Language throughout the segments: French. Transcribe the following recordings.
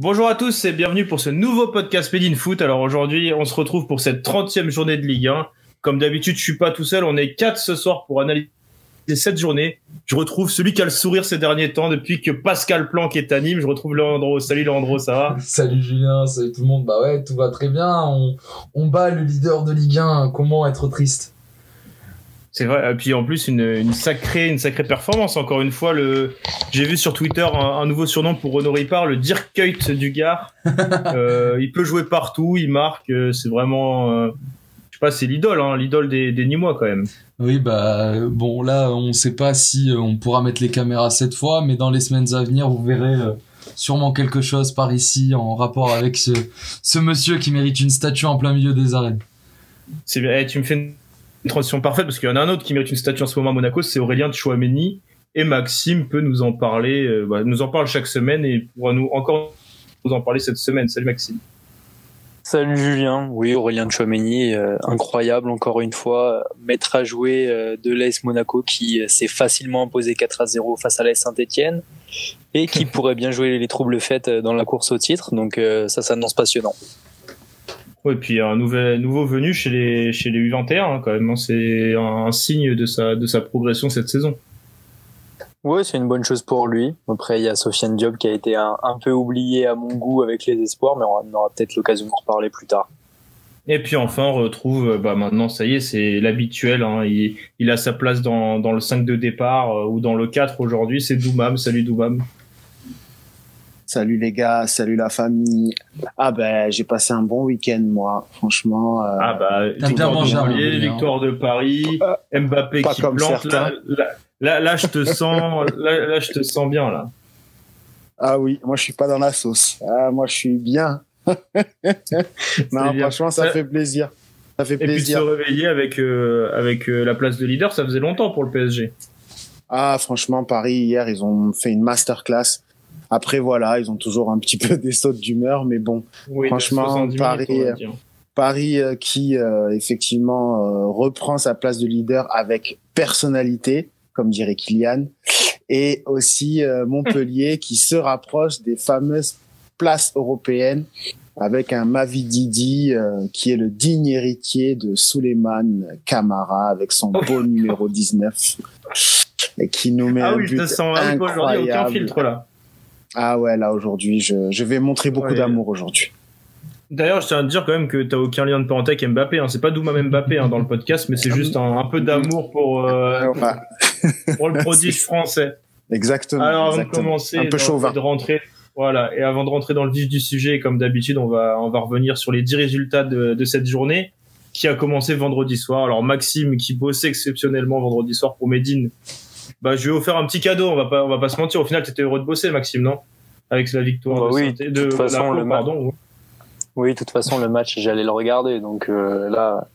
Bonjour à tous et bienvenue pour ce nouveau podcast Made in Foot. Alors aujourd'hui, on se retrouve pour cette 30e journée de Ligue 1. Comme d'habitude, je suis pas tout seul, on est 4 ce soir pour analyser cette journée. Je retrouve celui qui a le sourire ces derniers temps depuis que Pascal Planck est anime. Je retrouve Leandro. Salut Leandro, ça va? Salut Julien, salut tout le monde. Bah ouais, tout va très bien. On bat le leader de Ligue 1. Comment être triste? C'est vrai. Et puis en plus une sacrée performance. Encore une fois, j'ai vu sur Twitter un nouveau surnom pour Renaud Ripard, le Dirk Kuyt du Gard. Il peut jouer partout, il marque. C'est vraiment, je sais pas, c'est l'idole des Nîmois quand même. Oui, bah bon, là on sait pas si on pourra mettre les caméras cette fois, mais dans les semaines à venir, vous verrez sûrement quelque chose par ici en rapport avec ce monsieur qui mérite une statue en plein milieu des arènes. C'est bien. Tu me fais une transition parfaite parce qu'il y en a un autre qui mérite une statue en ce moment à Monaco, c'est Aurélien Tchouaméni, et Maxime peut nous en parler, nous en parle chaque semaine et pourra nous en parler cette semaine. Salut Maxime. Salut Julien, oui, Aurélien Tchouaméni, incroyable encore une fois, maître à jouer de l'AS Monaco qui s'est facilement imposé 4-0 face à l'AS Saint-Etienne et qui pourrait bien jouer les troubles faits dans la course au titre, donc ça s'annonce passionnant. Ouais, et puis un nouveau venu chez les U21 hein, quand même, hein, c'est un signe de sa progression cette saison. Ouais, c'est une bonne chose pour lui. Après, il y a Sofiane Diop qui a été un peu oublié à mon goût avec les espoirs, mais on aura peut-être l'occasion d'en reparler plus tard. Et puis enfin, on retrouve, maintenant, ça y est, c'est l'habituel. Hein, il a sa place dans le 5 de départ ou dans le 4 aujourd'hui. C'est Doumam. Salut Doumam. Salut les gars, salut la famille. Ah ben, j'ai passé un bon week-end moi, franchement. Victoire de Montpellier, victoire de Paris, Mbappé qui plante. Là, je te sens, là, je te sens bien là. Ah oui, moi je suis pas dans la sauce. Ah, moi je suis bien. Non, bien. Franchement, ça fait plaisir. Ça fait plaisir. Et puis de se réveiller avec la place de leader, ça faisait longtemps pour le PSG. Ah, franchement, Paris hier, ils ont fait une masterclass. Après voilà, ils ont toujours un petit peu des sautes d'humeur, mais bon, oui, franchement, Paris qui effectivement reprend sa place de leader avec personnalité, comme dirait Kylian, et aussi Montpellier qui se rapproche des fameuses places européennes avec un Mavididi qui est le digne héritier de Souleymane Camara avec son beau numéro 19 et qui nous met un but incroyable. Aucun filtre là. Ah ouais, là aujourd'hui, je vais montrer beaucoup d'amour aujourd'hui. D'ailleurs, je tiens à te dire quand même que t'as aucun lien de parenté avec Mbappé. Hein. C'est pas Doumam Mbappé hein, dans le podcast, mais c'est juste un peu d'amour pour le prodige français. Exactement. Alors avant de commencer, un peu chauvin. Et avant de rentrer dans le vif du sujet, comme d'habitude, on va revenir sur les 10 résultats de cette journée qui a commencé vendredi soir. Alors Maxime, qui bossait exceptionnellement vendredi soir pour Médine, je vais vous faire un petit cadeau. On va pas se mentir. Au final, t'étais heureux de bosser, Maxime, non? Avec la victoire de toute façon, Oui, de toute façon, le match, j'allais le regarder. Donc là,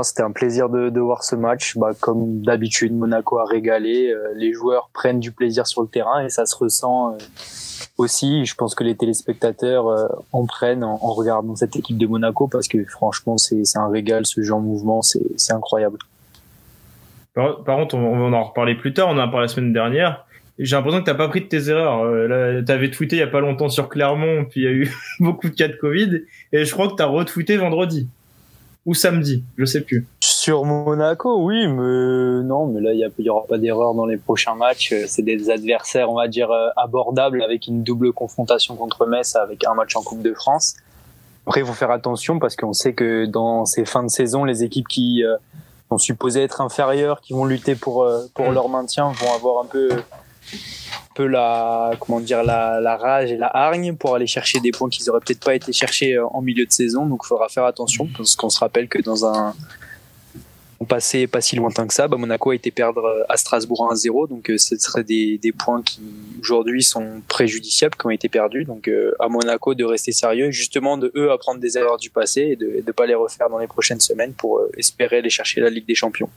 c'était un plaisir de voir ce match. Comme d'habitude, Monaco a régalé. Les joueurs prennent du plaisir sur le terrain et ça se ressent aussi. Je pense que les téléspectateurs en prennent en regardant cette équipe de Monaco parce que franchement, c'est un régal, ce jeu en mouvement. C'est incroyable. Par contre, on va en reparler plus tard. On en a parlé la semaine dernière. J'ai l'impression que t'as pas pris de tes erreurs. Là, t'avais tweeté il y a pas longtemps sur Clermont, puis il y a eu beaucoup de cas de Covid, et je crois que t'as retweeté vendredi ou samedi, je sais plus. Sur Monaco, oui, mais non, mais là il y aura pas d'erreur dans les prochains matchs. C'est des adversaires, on va dire abordables, avec une double confrontation contre Metz, avec un match en Coupe de France. Après, il faut faire attention parce qu'on sait que dans ces fins de saison, les équipes qui sont supposées être inférieures, qui vont lutter pour leur maintien, vont avoir un peu la rage et la hargne pour aller chercher des points qu'ils auraient peut-être pas été cherchés en milieu de saison. Donc il faudra faire attention parce qu'on se rappelle que dans un passé pas si lointain que ça, Monaco a été perdre à Strasbourg 1-0, donc ce seraient des points qui aujourd'hui sont préjudiciables, qui ont été perdus. Donc à Monaco de rester sérieux, justement de eux apprendre des erreurs du passé et de pas les refaire dans les prochaines semaines pour espérer aller chercher la Ligue des Champions.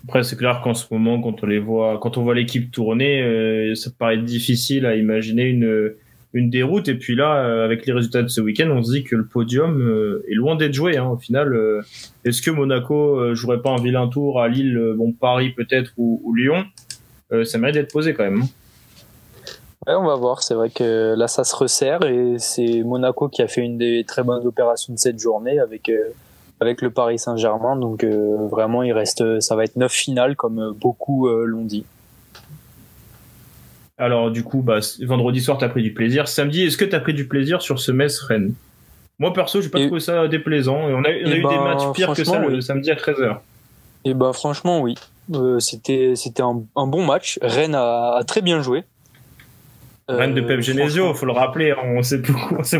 Après, c'est clair qu'en ce moment, quand on voit l'équipe tourner, ça paraît difficile à imaginer une déroute. Et puis là, avec les résultats de ce week-end, on se dit que le podium est loin d'être joué. Hein. Au final, est-ce que Monaco jouerait pas un vilain tour à Lille, Paris peut-être ou Lyon? Ça mérite d'être posé quand même. Ouais, on va voir. C'est vrai que là, ça se resserre et c'est Monaco qui a fait une des très bonnes opérations de cette journée avec le Paris Saint-Germain. Donc vraiment, ça va être 9 finales comme beaucoup l'ont dit. Alors du coup, vendredi soir, t'as pris du plaisir. Samedi, est-ce que t'as pris du plaisir sur ce Metz-Rennes? Moi perso, j'ai pas trouvé ça déplaisant. On a eu des matchs pires que ça le samedi à 13h. Et franchement, oui. C'était un bon match. Rennes a très bien joué. Rennes de Pep Genesio, faut le rappeler, on s'est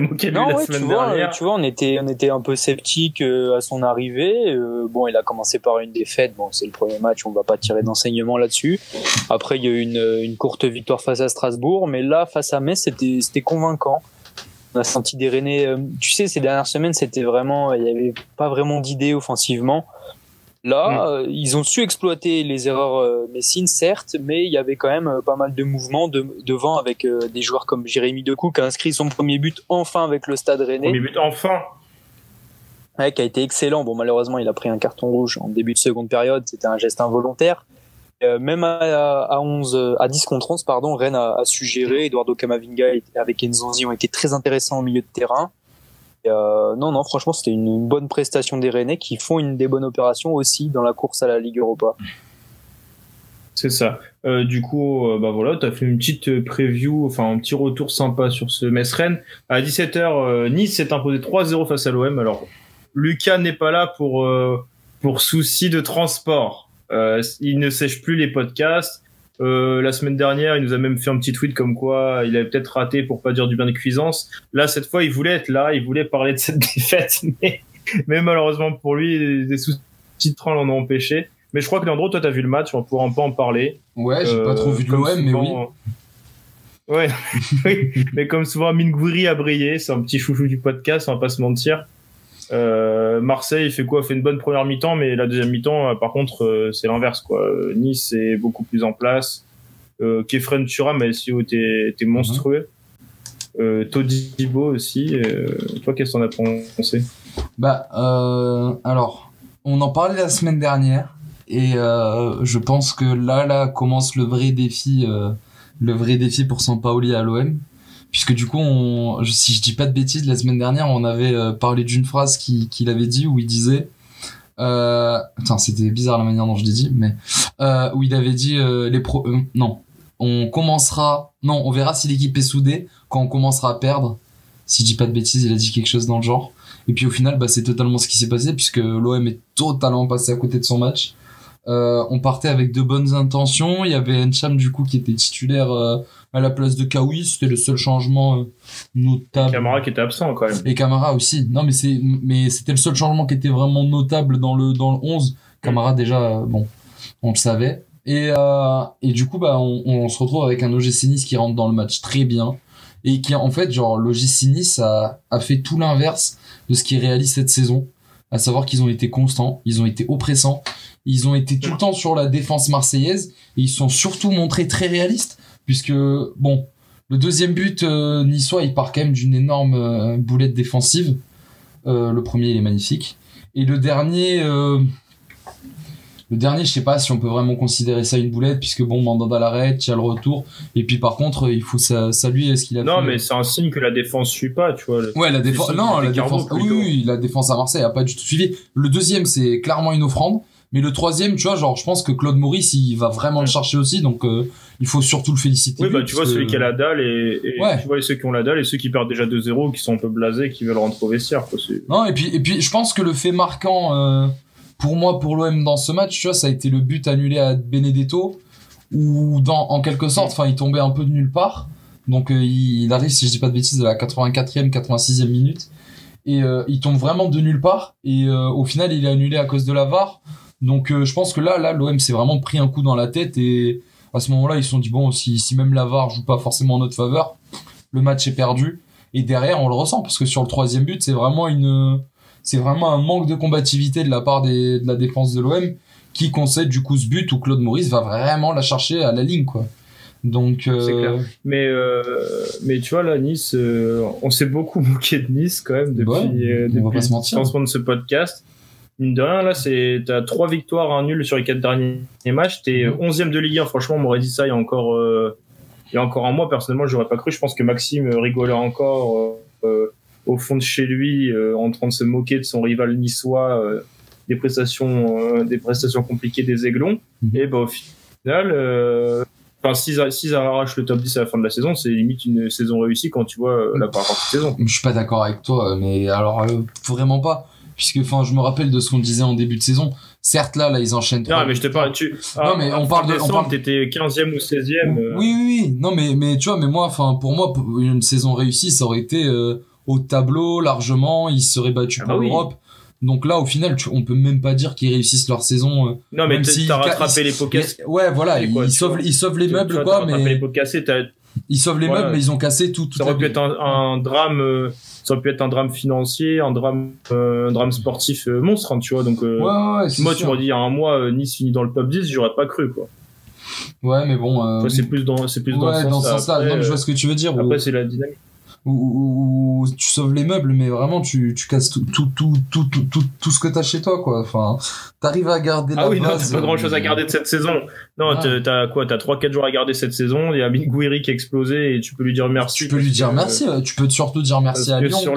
moqué de lui la semaine dernière. Tu vois, on était un peu sceptique à son arrivée. Bon, il a commencé par une défaite. Bon, c'est le premier match, on va pas tirer d'enseignement là-dessus. Après, il y a eu une courte victoire face à Strasbourg, mais là, face à Metz, c'était convaincant. On a senti des Rennais. Tu sais, ces dernières semaines, il y avait pas vraiment d'idées offensivement. Là, ils ont su exploiter les erreurs messines, certes, mais il y avait quand même pas mal de mouvements devant avec des joueurs comme Jérémy Decoux qui a inscrit son premier but enfin avec le Stade Rennais. Premier but enfin. Ouais, qui a été excellent. Bon, malheureusement, il a pris un carton rouge en début de seconde période. C'était un geste involontaire. Même à 10 contre 11, Rennes a su gérer. Eduardo Camavinga avec Nzonzi ont été très intéressants au milieu de terrain. Non, franchement, c'était une bonne prestation des Rennais qui font des bonnes opérations aussi dans la course à la Ligue Europa. C'est ça. Du coup, voilà, t'as fait une petite preview, enfin un petit retour sympa sur ce Metz-Rennes. À 17h, Nice s'est imposé 3-0 face à l'OM. Alors, Lucas n'est pas là pour souci de transport. Il ne sèche plus les podcasts. La semaine dernière, il nous a même fait un petit tweet comme quoi il avait peut-être raté pour pas dire du bien de Cuisance. Là, cette fois, il voulait être là, il voulait parler de cette défaite, mais malheureusement pour lui, des soucis de train l'en ont empêché. Mais je crois que Leandro, toi, t'as vu le match, on pourra un peu en parler. Ouais, j'ai pas trop vu de l'OM, mais oui. Ouais, oui. Mais comme souvent, Amine Gouiri a brillé, c'est un petit chouchou du podcast, on va pas se mentir. Marseille fait une bonne première mi-temps, mais la deuxième mi-temps, par contre, c'est l'inverse, quoi. Nice est beaucoup plus en place. Kefren Thuram a SEO était monstrueux. Todibo aussi. Toi, qu'est-ce que t'en as pensé? Alors, on en parlait la semaine dernière, et je pense que là commence le vrai défi pour Sampaoli à l'OM. Puisque du coup, si je dis pas de bêtises, la semaine dernière, on avait parlé d'une phrase qu'il avait dit où il disait, c'était bizarre la manière dont je l'ai dit, mais où il avait dit on verra si l'équipe est soudée quand on commencera à perdre. Si je dis pas de bêtises, il a dit quelque chose dans le genre. Et puis au final, c'est totalement ce qui s'est passé puisque l'OM est totalement passé à côté de son match. On partait avec de bonnes intentions. Il y avait N'Cham du coup qui était titulaire à la place de Kawi. C'était le seul changement notable. Et Camara qui était absent quand même. Et Camara aussi. Non, mais c'était le seul changement qui était vraiment notable dans le 11. Camara déjà, on le savait. Et du coup, on se retrouve avec un OGC Nice qui rentre dans le match très bien et qui en fait, l'OGC Nice a fait tout l'inverse de ce qu'ils réalisent cette saison. À savoir qu'ils ont été constants, ils ont été oppressants, ils ont été tout le temps sur la défense marseillaise et ils sont surtout montrés très réalistes puisque le deuxième but niçois il part quand même d'une énorme boulette défensive. Le premier il est magnifique et le dernier je sais pas si on peut vraiment considérer ça une boulette puisque Mandanda l'arrête, il y a le retour et puis par contre il faut saluer ce qu'il a fait. Non mais c'est un signe que la défense suit pas, tu vois. La défense la défense à Marseille a pas du tout suivi. Le deuxième c'est clairement une offrande, mais le troisième tu vois je pense que Claude Maurice il va vraiment le chercher aussi donc il faut surtout le féliciter. Oui tu vois celui qui a la dalle et tu vois ceux qui ont la dalle et ceux qui perdent déjà 2-0 qui sont un peu blasés qui veulent rentrer au vestiaire quoi. Non et puis je pense que le fait marquant pour moi, pour l'OM dans ce match, tu vois, ça a été le but annulé à Benedetto, où en quelque sorte, il tombait un peu de nulle part. Donc il arrive, si je dis pas de bêtises, à la 84e, 86e minute, et il tombe vraiment de nulle part. Et au final, il est annulé à cause de la VAR. Donc je pense que là, l'OM s'est vraiment pris un coup dans la tête et à ce moment-là, ils se sont dit si même la VAR joue pas forcément en notre faveur, le match est perdu. Et derrière, on le ressent parce que sur le troisième but, c'est vraiment un manque de combativité de la part de la défense de l'OM qui concède du coup ce but où Claude Maurice va vraiment la chercher à la ligne quoi. Donc c'est clair. Mais tu vois là Nice on s'est beaucoup moqué de Nice quand même depuis le lancement de ce podcast. Mine de rien là t'as 3 victoires, 1 nul sur les 4 derniers matchs, t'es 11e de Ligue 1. Franchement on m'aurait dit ça il y a encore il y a encore un mois, personnellement, j'aurais pas cru. Je pense que Maxime rigolait encore au fond de chez lui, en train de se moquer de son rival niçois, des prestations compliquées des Aiglons. Et au final, s'ils arrachent le top 10 à la fin de la saison, c'est limite une saison réussie quand tu vois la première partie de saison. Je suis pas d'accord avec toi, mais alors vraiment pas. Puisque, je me rappelle de ce qu'on disait en début de saison. Certes, là, ils enchaînent. Non, mais je te parle, non, mais on parle t'étais 15e ou 16e. Oui. Non, mais tu vois, mais moi, pour moi, une saison réussie, ça aurait été, au tableau, largement, ils seraient battus pour l'Europe. Donc là, au final, on peut même pas dire qu'ils réussissent leur saison. Non, mais t'as rattrapé les pots cassés. Ouais, voilà, ils sauvent les meubles, quoi, mais. Les pots cassés, ils sauvent les meubles, mais ils ont cassé tout. Ça aurait pu être un drame, ça aurait pu être un drame financier, un drame sportif monstre, hein, tu vois. Donc, moi, sûr. Tu m'aurais dit, il y a un mois, Nice finit dans le top 10, j'aurais pas cru, quoi. Ouais, mais bon. C'est plus dans ce sens-là. Non, mais je vois ce que tu veux dire. Après, c'est la dynamique. Où tu sauves les meubles, mais vraiment tu casses tout ce que t'as chez toi, quoi. Enfin, t'arrives à garder la base. Non, t'as pas grand chose à garder de cette saison. Non, t'as 3-4 jours à garder cette saison. Il y a Amine Gouiri qui a explosé et tu peux lui dire merci. Tu peux lui dire merci. Tu peux surtout dire merci à Lyon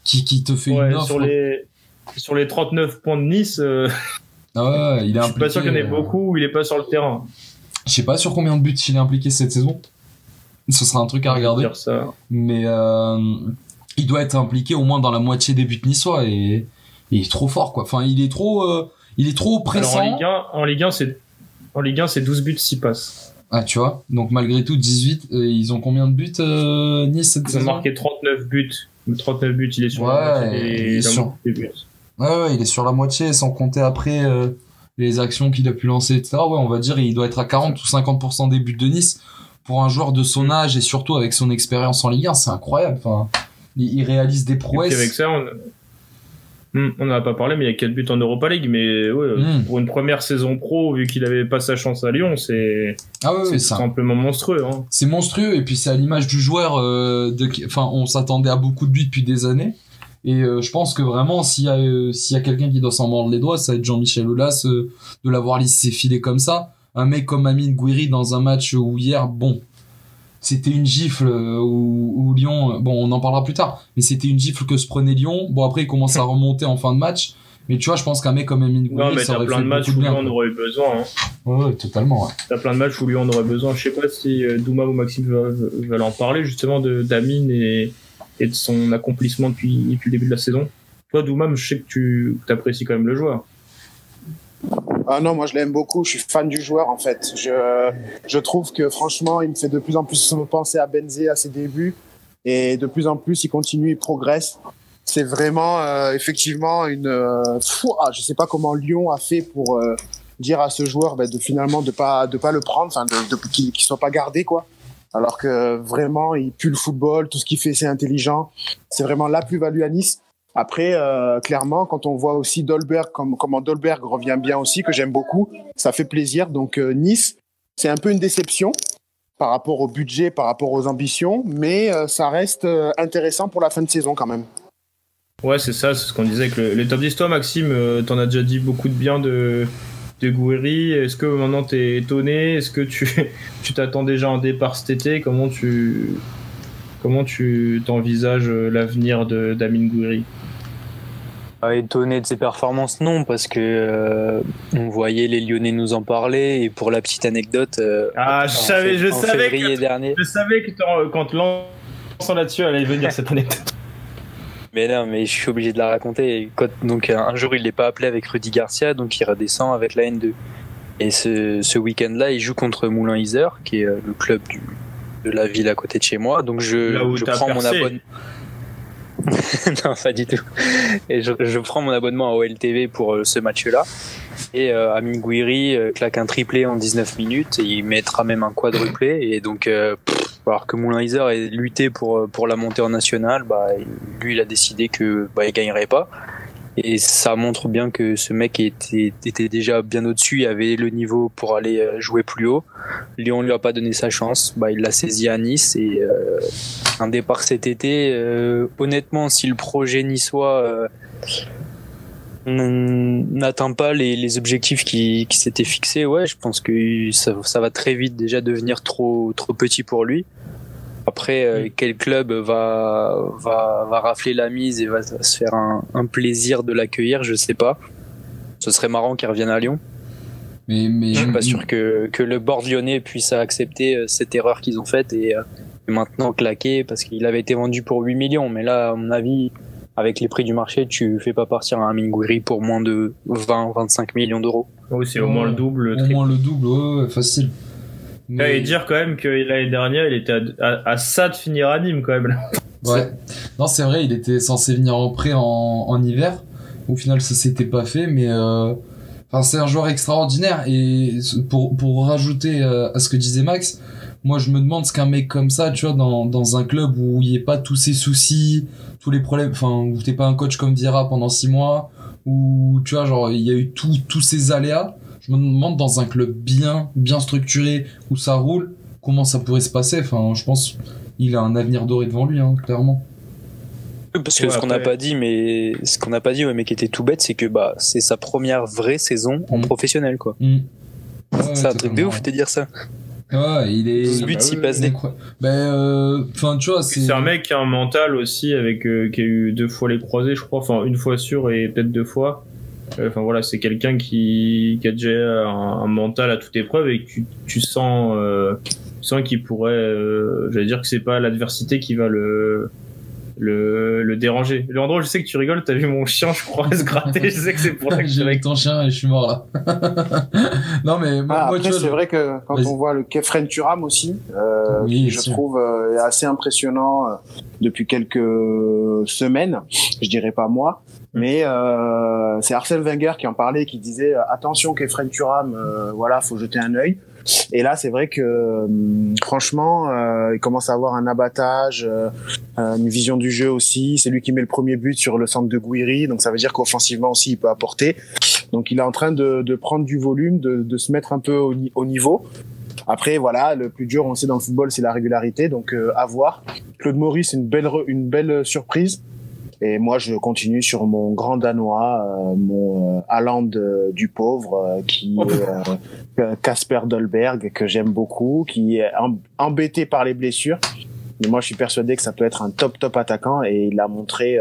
qui te fait une offre. Sur les 39 points de Nice, il est impliqué. Je suis pas sûr qu'il y en ait beaucoup où il est pas sur le terrain. Je sais pas sur combien de buts il est impliqué cette saison. Ce sera un truc à regarder. Mais il doit être impliqué au moins dans la moitié des buts niçois et il est trop fort, quoi. Enfin, il est trop pressant. Alors en Ligue 1, c'est 12 buts 6 passes. Ah, tu vois. Donc malgré tout 18, ils ont combien de buts Nice cette saison? Ils ont marqué 39 buts. 39 buts, il est sur la moitié des buts. Ouais, il est sur la moitié sans compter après les actions qu'il a pu lancer, etc. Ouais, on va dire il doit être à 40 ou 50% des buts de Nice. Pour un joueur de son âge et surtout avec son expérience en Ligue 1, c'est incroyable. Enfin, il réalise des prouesses. Et avec ça, on n'en a pas parlé, mais il y a 4 buts en Europa League. Mais pour une première saison pro, vu qu'il avait pas sa chance à Lyon, c'est simplement monstrueux. Hein. C'est monstrueux, et puis c'est à l'image du joueur. On s'attendait à beaucoup de buts depuis des années. Et je pense que vraiment, s'il y a quelqu'un qui doit s'en mordre les doigts, ça va être Jean-Michel Aulas, de l'avoir laissé filer comme ça. Un mec comme Amine Gouiri dans un match où hier, c'était une gifle où Lyon, on en parlera plus tard, mais c'était une gifle que se prenait Lyon. Bon, après, il commence à remonter en fin de match, mais tu vois, je pense qu'un mec comme Amine Gouiri, ça aurait fait beaucoup de bien. T'as plein de matchs où Lyon en aurait eu besoin. Hein. Ouais, totalement. Ouais. T'as plein de matchs où Lyon en aurait besoin. Je sais pas si Douma ou Maxime veulent en parler, justement, d'Amine et de son accomplissement depuis le début de la saison. Toi, Douma, je sais que tu apprécies quand même le joueur. Ah non, moi je l'aime beaucoup, je suis fan du joueur en fait. Je trouve que franchement, il me fait de plus en plus penser à Benzé à ses débuts et de plus en plus il continue, il progresse. C'est vraiment effectivement je sais pas comment Lyon a fait pour dire à ce joueur de pas le prendre, enfin qu'il soit pas gardé, quoi. Alors que vraiment il pue le football, tout ce qu'il fait c'est intelligent, c'est vraiment la plus-value à Nice. Après, clairement, quand on voit aussi Dolberg, comment Dolberg revient bien aussi, que j'aime beaucoup, ça fait plaisir. Donc Nice, c'est un peu une déception par rapport au budget, par rapport aux ambitions, mais ça reste intéressant pour la fin de saison quand même. Ouais, c'est ça, c'est ce qu'on disait avec les top 10. Toi, Maxime, t'en as déjà dit beaucoup de bien de Gouiri. Est-ce que maintenant t'es étonné? Est-ce que tu t'attends déjà à un départ cet été? Comment tu t'envisages l'avenir d'Amine Gouiri? Étonné de ses performances, non, parce que on voyait les Lyonnais nous en parler. Et pour la petite anecdote, je savais que quand lançant là-dessus, elle allait venir cette anecdote. Mais non, mais je suis obligé de la raconter. Donc un jour, il n'est pas appelé avec Rudy Garcia, donc il redescend avec la N2. Et ce week-end-là, il joue contre Moulins-Isère, qui est le club de la ville à côté de chez moi. Donc je prends mon abonnement. Non, pas du tout. Et je prends mon abonnement à OLTV pour ce match-là. Et Amine Gouiri claque un triplé en 19 minutes et il mettra même un quadruplé. Et donc, alors que Moulins-Isère ait lutté pour la montée en nationale, lui, il a décidé que il gagnerait pas. Et ça montre bien que ce mec était déjà bien au-dessus, il avait le niveau pour aller jouer plus haut. Lyon lui a pas donné sa chance, il l'a saisi à Nice et un départ cet été. Honnêtement, si le projet niçois, n'atteint pas les objectifs qui s'étaient fixés, ouais, je pense que ça va très vite déjà devenir trop petit pour lui. Après, quel club va rafler la mise et va se faire un plaisir de l'accueillir, je sais pas. Ce serait marrant qu'il revienne à Lyon. Mais je suis pas sûr que le board lyonnais puisse accepter cette erreur qu'ils ont faite et maintenant claquer, parce qu'il avait été vendu pour 8 millions. Mais là, à mon avis, avec les prix du marché, tu fais pas partir un Amine Gouiri pour moins de 20-25 millions d'euros. Oui, c'est au moins le double. Au moins le double, ouais, facile. Mais... Et dire quand même que l'année dernière, il était à ça de finir à Nîmes quand même. Là. Ouais. Non, c'est vrai, il était censé venir en prêt en hiver. Au final, ça s'était pas fait, mais c'est un joueur extraordinaire. Et pour rajouter à ce que disait Max, moi je me demande ce qu'un mec comme ça, tu vois, dans un club où il n'y ait pas tous ces soucis, tous les problèmes, où t'es pas un coach comme Vieira pendant 6 mois, où tu vois, genre il y a eu tous ces aléas. Je me demande dans un club bien structuré où ça roule, comment ça pourrait se passer. Je pense il a un avenir doré devant lui, hein, clairement. Parce que ce qu'on n'a pas dit, mais qui était tout bête, c'est que c'est sa première vraie saison en professionnel, quoi. Ouais, c'est un truc de ouf de dire ça. Ouais, il est 12 buts, 6 passes D. Tu vois, c'est un mec qui a un mental aussi, avec qui a eu 2 fois les croisés, je crois, une fois sûr et peut-être 2 fois. Voilà, c'est quelqu'un qui a déjà un mental à toute épreuve et que tu sens qu'il pourrait, j'allais dire que c'est pas l'adversité qui va le déranger. Leandro, je sais que tu rigoles, t'as vu mon chien, je crois, se gratter, je sais que c'est pour ça que j'ai avec ton chien et je suis mort là. Non mais moi, après, tu vois, c'est vrai que quand on voit le Kefren Turam aussi, oui, je trouve est assez impressionnant depuis quelques semaines, je dirais pas mois, mais c'est Arsène Wenger qui en parlait, qui disait attention Kefren Turam, voilà, faut jeter un œil. Et là, c'est vrai que franchement, il commence à avoir un abattage, une vision du jeu aussi. C'est lui qui met le premier but sur le centre de Gouiri, donc ça veut dire qu'offensivement aussi, il peut apporter. Donc, il est en train de prendre du volume, de se mettre un peu au niveau. Après, voilà, le plus dur, on le sait dans le football, c'est la régularité. Donc, à voir. Claude Maurice, une belle surprise. Et moi, je continue sur mon grand Danois, mon Haaland du pauvre, qui est Kasper Dolberg, que j'aime beaucoup, qui est embêté par les blessures. Mais moi, je suis persuadé que ça peut être un top attaquant, et il l'a montré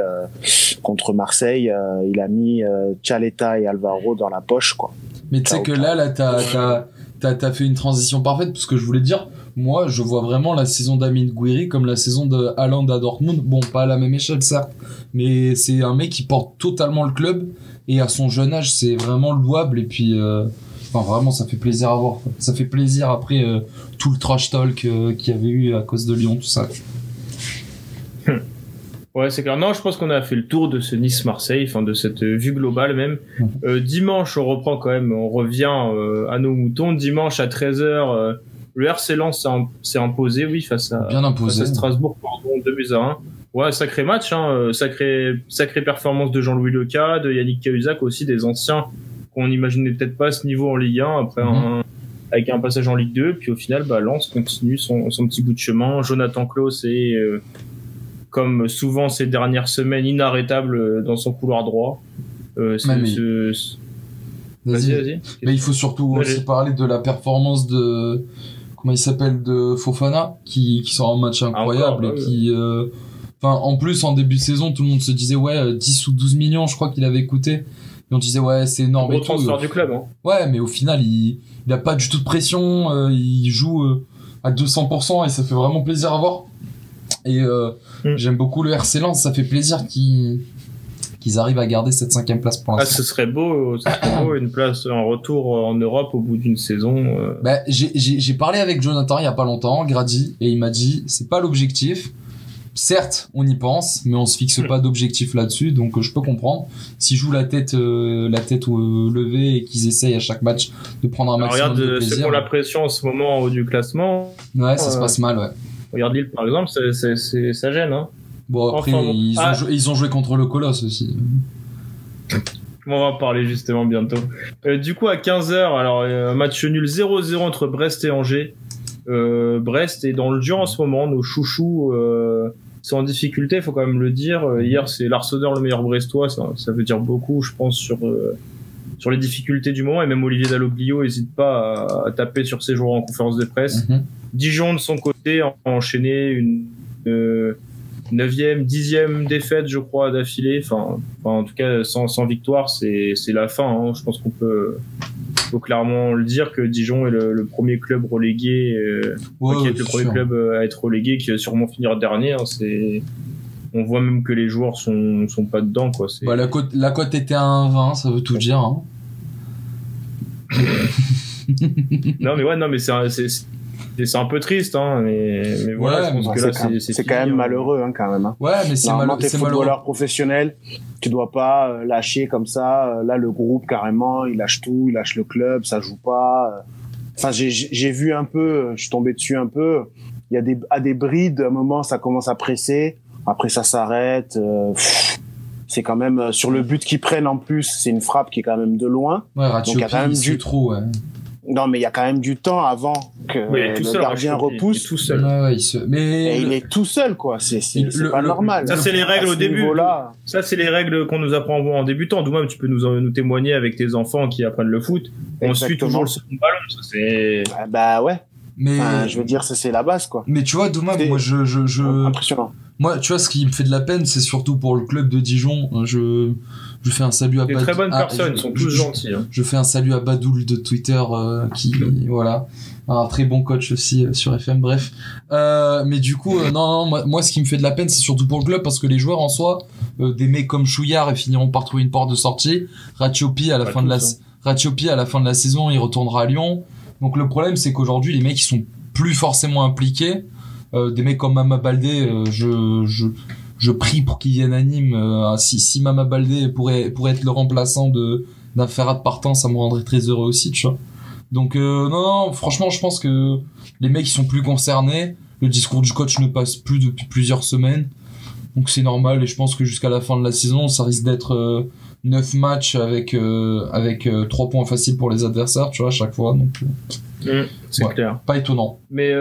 contre Marseille. Il a mis Tchaleta et Alvaro dans la poche, quoi. Mais tu sais que là, t'as fait une transition parfaite, parce que je voulais dire, moi, je vois vraiment la saison d'Amine Gouiri comme la saison de Haaland à Dortmund. Bon, pas à la même échelle, certes, mais c'est un mec qui porte totalement le club, et à son jeune âge, c'est vraiment louable. Et puis, vraiment, ça fait plaisir à voir. Ça fait plaisir après tout le trash talk qu'il y avait eu à cause de Lyon, tout ça. Ouais, c'est clair. Non, je pense qu'on a fait le tour de ce Nice-Marseille, de cette vue globale même. Dimanche, on reprend quand même, on revient à nos moutons. Dimanche à 13h, le RC Lens s'est imposé, oui, face à Strasbourg, 2-1. Ouais, sacré match, hein, sacré performance de Jean-Louis Leca, de Yannick Cahuzac aussi, des anciens qu'on n'imaginait peut-être pas à ce niveau en Ligue 1, après avec un passage en Ligue 2. Puis au final, Lens continue son petit bout de chemin. Jonathan Klaus est comme souvent ces dernières semaines, inarrêtable dans son couloir droit. Vas-y. Mais il faut surtout aussi parler de la performance de, comment il s'appelle, de Fofana, qui sort un match incroyable et qui, en plus, en début de saison, tout le monde se disait, 10 ou 12 millions, je crois qu'il avait coûté. Et on disait, c'est énorme. Gros transfert du club, hein. Ouais, mais au final, il a pas du tout de pression, il joue à 200% et ça fait vraiment plaisir à voir. Et j'aime beaucoup le RC Lens, ça fait plaisir qu'ils arrivent à garder cette 5e place pour l'instant. Ce serait beau, une place, un retour en Europe au bout d'une saison. J'ai parlé avec Jonathan il y a pas longtemps, Grady, et il m'a dit c'est pas l'objectif. Certes, on y pense, mais on se fixe pas d'objectif là-dessus, donc je peux comprendre. S'ils jouent la tête levée et qu'ils essayent à chaque match de prendre un maximum de plaisir. Ceux qui ont la pression en ce moment en haut du classement. Ouais, ça se passe mal, ouais. Regarde Lille, par exemple, ça gêne, hein. Bon, après, ils ont joué contre le Colosse aussi. On va en parler justement bientôt. Du coup, à 15h, alors, match nul 0-0 entre Brest et Angers. Brest est dans le dur en ce moment. Nos chouchous sont en difficulté, il faut quand même le dire. Hier, c'est l'Arsenal le meilleur brestois, ça veut dire beaucoup, je pense, sur les difficultés du moment, et même Olivier Dalloglio n'hésite pas à taper sur ses joueurs en conférence de presse. Dijon, de son côté, a enchaîné une 9e, 10e défaite, je crois, d'affilée. Enfin, en tout cas, sans victoire, c'est la fin. Hein. Je pense faut clairement le dire que Dijon est le premier club relégué, qui est le premier club à être relégué, qui va sûrement finir dernier. Hein. On voit même que les joueurs sont pas dedans, quoi. La cote était à 1,20, ça veut tout dire. Hein. non, mais c'est un peu triste, hein, mais voilà, je pense que là, c'est quand même malheureux, hein, quand même. Hein. Ouais, mais c'est malheureux. T'es footballeur professionnel, tu dois pas lâcher comme ça. Là, le groupe, carrément, il lâche tout, il lâche le club, ça joue pas. Enfin, j'ai vu un peu, je suis tombé dessus un peu. Il y a à des brides, à un moment, ça commence à presser. Après, ça s'arrête. C'est quand même sur le but qu'ils prennent en plus, c'est une frappe qui est quand même de loin. Ouais, Ratiopi, donc il y a quand même du trou. Ouais. Non, mais il y a quand même du temps avant que le gardien repousse. Il est tout seul. Mais il est tout seul, quoi. C'est pas normal. Ça, c'est les règles au début. Ça, c'est les règles qu'on nous apprend en débutant. D'où même, tu peux nous témoigner avec tes enfants qui apprennent le foot. On suit toujours le second ballon. Ça, c'est... Bah ouais. Mais je veux dire, ça c'est la base, quoi. Mais tu vois, Douma, moi impressionnant. Moi, tu vois, ce qui me fait de la peine, c'est surtout pour le club de Dijon. Je fais un salut à Badoul. Des très bonnes personnes, ils sont tous gentils. Hein. Je fais un salut à Badoul de Twitter, qui, voilà, un très bon coach aussi sur FM, bref. Mais du coup, non, moi, ce qui me fait de la peine, c'est surtout pour le club, parce que les joueurs en soi, des mecs comme Chouillard, ils finiront par trouver une porte de sortie. Ratiopi, à la fin de la saison, il retournera à Lyon. Donc le problème, c'est qu'aujourd'hui, les mecs, ils sont plus forcément impliqués. Des mecs comme Mama Baldé, je prie pour qu'il vienne à Nîmes. Si Mama Baldé pourrait être le remplaçant d'un Ferrat partant, ça me rendrait très heureux aussi, tu vois. Donc non, franchement, je pense que les mecs ils sont plus concernés. Le discours du coach ne passe plus depuis plusieurs semaines, donc c'est normal. Et je pense que jusqu'à la fin de la saison, ça risque d'être 9 matchs avec 3 points faciles pour les adversaires, tu vois, à chaque fois. Donc c'est clair. Pas étonnant. Mais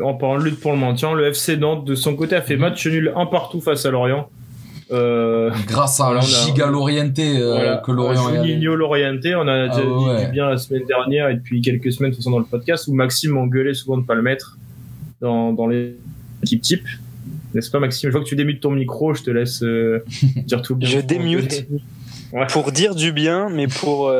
en parlant de lutte pour le maintien, le FC Nantes de son côté a fait match nul 1 partout face à Lorient. Grâce à un giga Lorienté que Lorient est. Juninho Lorienté, on a déjà dit du bien la semaine dernière et depuis quelques semaines de toute façon dans le podcast où Maxime m'engueulait souvent de pas le mettre dans les équipes types. N'est-ce pas, Maxime? Je vois que tu démutes ton micro, je te laisse dire tout bien. Je démute pour dire du bien, mais pour...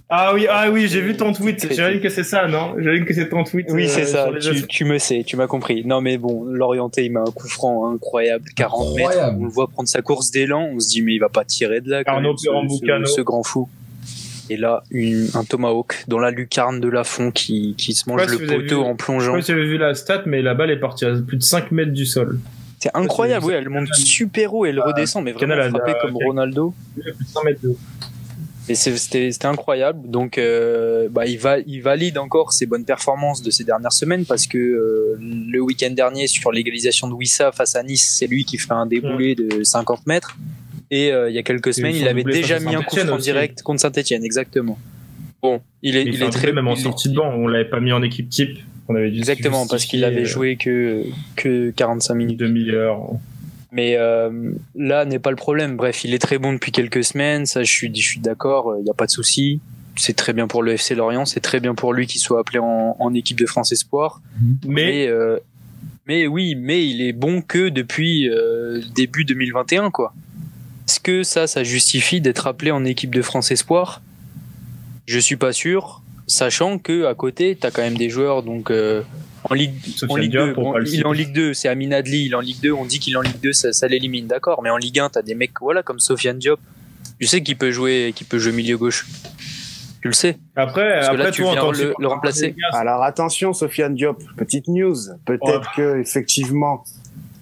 Ah oui, j'ai vu ton tweet. J'imagine que c'est ça, non? J'imagine que c'est ton tweet. Oui, c'est ça. Tu me sais, tu m'as compris. Non, mais bon, Lorienté, il met un coup franc incroyable, 40 mètres. On le voit prendre sa course d'élan. On se dit, mais il va pas tirer de là, quand même, ce grand fou. Et là, un tomahawk dans la lucarne de Lafont qui se mange le poteau en plongeant. Je sais pas si vous avez vu la stat, mais la balle est partie à plus de 5 mètres du sol. C'est incroyable, oui, elle monte super haut et elle redescend, mais vraiment frappée comme Ronaldo. Plus de 100 mètres de haut. Et c'était incroyable. Donc, il valide encore ses bonnes performances de ces dernières semaines parce que le week-end dernier, sur l'égalisation de Wissa face à Nice, c'est lui qui fait un déboulé de 50 mètres. Et il y a quelques semaines, il avait déjà mis un coup franc direct contre Saint-Etienne, exactement. Bon, il est très même en sortie de banc, on l'avait pas mis en équipe type. On avait dû exactement, parce qu'il avait joué que 45 minutes. Demi-heure. Mais là n'est pas le problème. Bref, il est très bon depuis quelques semaines, ça je suis d'accord, il n'y a pas de souci. C'est très bien pour le FC Lorient, c'est très bien pour lui qu'il soit appelé en équipe de France Espoir. Mais oui, mais il est bon que depuis début 2021, quoi. Est-ce que ça justifie d'être appelé en équipe de France Espoir? Je suis pas sûr, sachant que à côté, t'as quand même des joueurs donc en Ligue 2. Il est en Ligue 2, c'est Amin Adli, il est en Ligue 2, on dit qu'il est en Ligue 2, ça l'élimine, d'accord, mais en Ligue 1, t'as des mecs comme Sofiane Diop. Tu sais qu'il peut jouer milieu gauche. Tu le sais. Après là, tu viens le remplacer. Alors attention, Sofiane Diop, petite news, peut-être que effectivement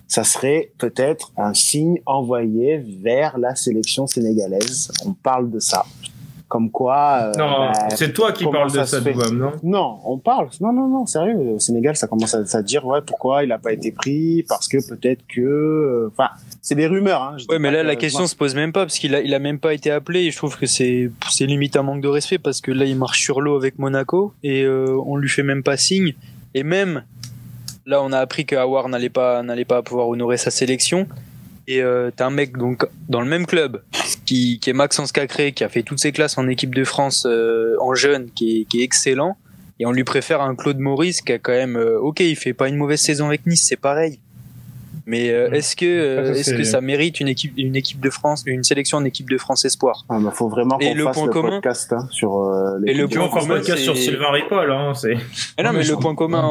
ça serait peut-être un signe envoyé vers la sélection sénégalaise. On parle de ça. Comme quoi... non, c'est toi qui parles de ça, non? Non, on parle... Non, sérieux. Au Sénégal, ça commence à dire, pourquoi il a pas été pris, parce que peut-être que... Enfin, c'est des rumeurs, hein. Ouais, mais là, la question se pose même pas, parce qu'il a même pas été appelé, et je trouve que c'est limite un manque de respect, parce que là, il marche sur l'eau avec Monaco, et on lui fait même pas signe. Et même Là, on a appris que Aouar n'allait pas pouvoir honorer sa sélection. Et t'as un mec donc dans le même club qui est Maxence Cacré, qui a fait toutes ses classes en équipe de France en jeune, qui est excellent. Et on lui préfère un Claude Maurice qui a quand même, ok, il fait pas une mauvaise saison avec Nice, c'est pareil. Mais est-ce que ça mérite une équipe de France, une sélection en équipe de France espoir? Il faut vraiment qu'on fasse le podcast sur et le point commun sur Sylvain Ripoll. Non, mais le point commun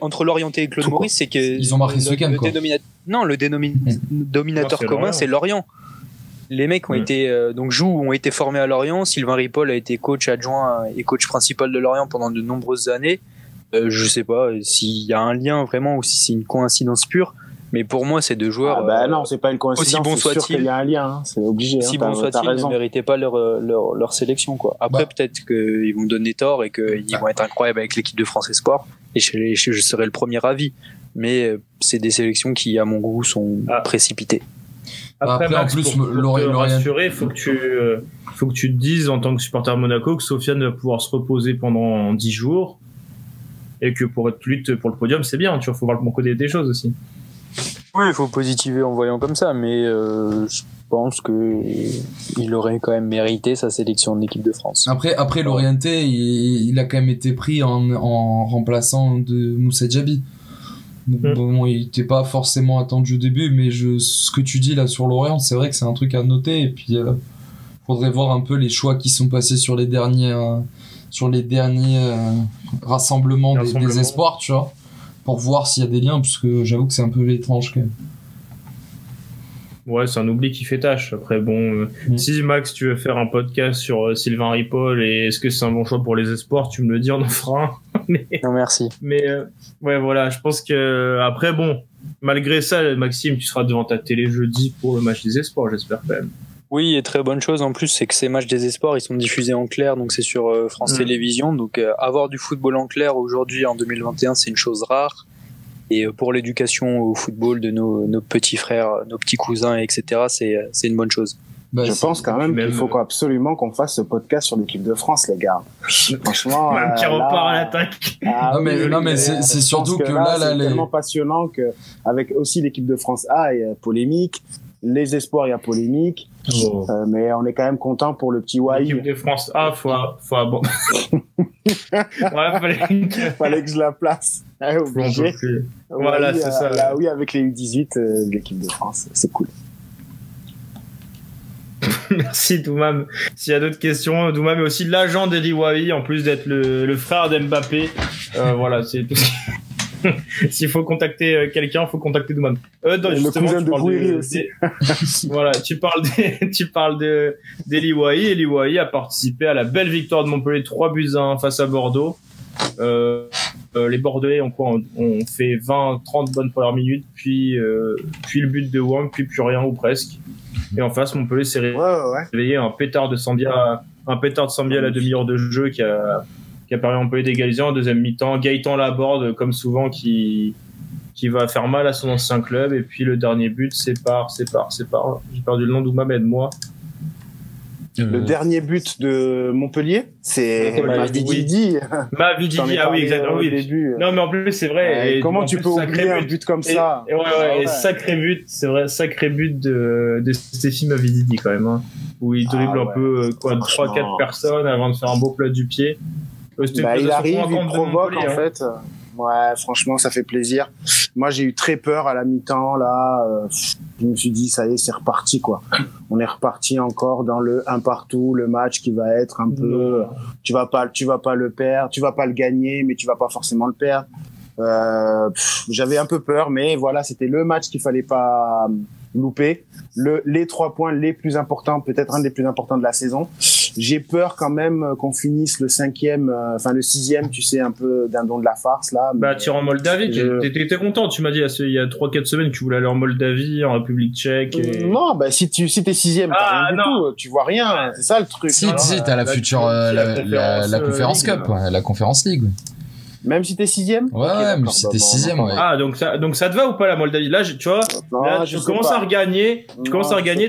entre Lorienté et Claude Maurice, c'est que ils ont marqué ce week-end. Le dénominateur commun, c'est Lorient. Les mecs ont été formés à Lorient. Sylvain Ripoll a été coach adjoint et coach principal de Lorient pendant de nombreuses années. Je sais pas s'il y a un lien vraiment ou si c'est une coïncidence pure. Mais pour moi, ces deux joueurs, non, c'est pas une coïncidence. Aussi bon soit-il, sûr qu'il y a un lien, c'est obligé. Aussi bon soit-il, ne méritaient pas leur sélection, quoi. Après, peut-être qu'ils vont me donner tort et qu'ils vont être incroyables avec l'équipe de France Espoir. Et je serai le premier avis. Mais c'est des sélections qui, à mon goût, sont précipitées. Après Max, en plus, pour te rassurer, faut que tu te dises en tant que supporter de Monaco que Sofiane va pouvoir se reposer pendant 10 jours et que pour être lutte pour le podium, c'est bien. Tu vois, faut voir le bon côté des choses aussi. Oui, il faut positiver en voyant comme ça, mais je pense que il aurait quand même mérité sa sélection en équipe de France. Après Lorienté, il a quand même été pris en remplaçant de Moussa Djabi. Bon, il n'était pas forcément attendu au début, mais ce que tu dis là sur Lorient, c'est vrai que c'est un truc à noter. Et puis, faudrait voir un peu les choix qui sont passés sur les derniers rassemblements des espoirs, tu vois, pour voir s'il y a des liens, parce que j'avoue que c'est un peu étrange quand même. Ouais, c'est un oubli qui fait tâche. Après, bon, si Max, tu veux faire un podcast sur Sylvain Ripoll et est-ce que c'est un bon choix pour les espoirs, tu me le dis, on en fera un. Non, merci. Mais ouais, voilà, je pense que après, bon, malgré ça, Maxime, tu seras devant ta télé jeudi pour le match des espoirs, j'espère quand même. Oui, et très bonne chose en plus, c'est que ces matchs des espoirs, ils sont diffusés en clair, donc c'est sur France Télévisions. Donc avoir du football en clair aujourd'hui en 2021, c'est une chose rare. Et pour l'éducation au football de nos petits frères, nos petits cousins, etc., c'est une bonne chose. Je pense quand même qu'il faut absolument qu'on fasse ce podcast sur l'équipe de France, les gars. Franchement, même qui repart à l'attaque. Non, mais c'est surtout que là, c'est tellement passionnant que avec aussi l'équipe de France A, il y a polémique. Les espoirs, il y a polémique. Mais on est quand même content pour le petit Wai. L'équipe de France A, bon. Fallait que je la place. Obligé. Voilà, c'est ça. Là, oui, avec les U18 de l'équipe de France, c'est cool. Merci Doumam. S'il y a d'autres questions, Doumam est aussi l'agent d'Eli Wahi, en plus d'être le frère d'Mbappé. Voilà, c'est tout. S'il faut contacter quelqu'un, faut contacter Doumam. Le cousin de Bouiri aussi. Voilà, tu parles d'Eli Wahi. Eli Wahi a participé à la belle victoire de Montpellier 3-1 face à Bordeaux. Les Bordelais ont fait 20-30 bonnes premières minutes, puis le but de Wang, puis plus rien ou presque. Et en face, Montpellier s'est réveillé un pétard de Sambia à la demi-heure de jeu qui a permis à Montpellier d'égaliser en deuxième mi-temps. Gaëtan Laborde, comme souvent, qui va faire mal à son ancien club. Et puis le dernier but, c'est par. J'ai perdu le nom d'Ouma, aide-moi. Le dernier but de Montpellier, c'est Mavididi. Mavididi, ah oui, exactement. Oui. Non, mais en plus, c'est vrai. Comment tu peux oublier un but comme ça? Et sacré but, c'est vrai, sacré but de Stéphie Mavididi quand même, hein, où il dribble un peu 3-4 personnes avant de faire un beau plat du pied. Il arrive, il provoque en fait. Ouais, franchement, ça fait plaisir. Moi, j'ai eu très peur à la mi-temps, là. Je me suis dit, ça y est, c'est reparti, quoi. On est reparti encore dans le 1 partout, le match qui va être un peu, tu vas pas le perdre, tu vas pas le gagner, mais tu vas pas forcément le perdre. J'avais un peu peur, mais voilà, c'était le match qu'il fallait pas louper. Les 3 points les plus importants, peut-être un des plus importants de la saison. J'ai peur quand même qu'on finisse le 6e, tu sais, un peu d'un don de la farce, là. Bah, tu es en Moldavie, t'étais content, tu m'as dit, il y a 3-4 semaines que tu voulais aller en Moldavie, en République tchèque. Non, bah, si t'es 6e, t'as rien du tout, tu vois rien, c'est ça le truc. Si, t'as la future, la conférence Cup, la conférence League. Même si t'es 6e? Ouais, même si t'es 6e, ouais. Ah, donc ça te va ou pas, la Moldavie? Là, tu vois, là, tu commences à regagner,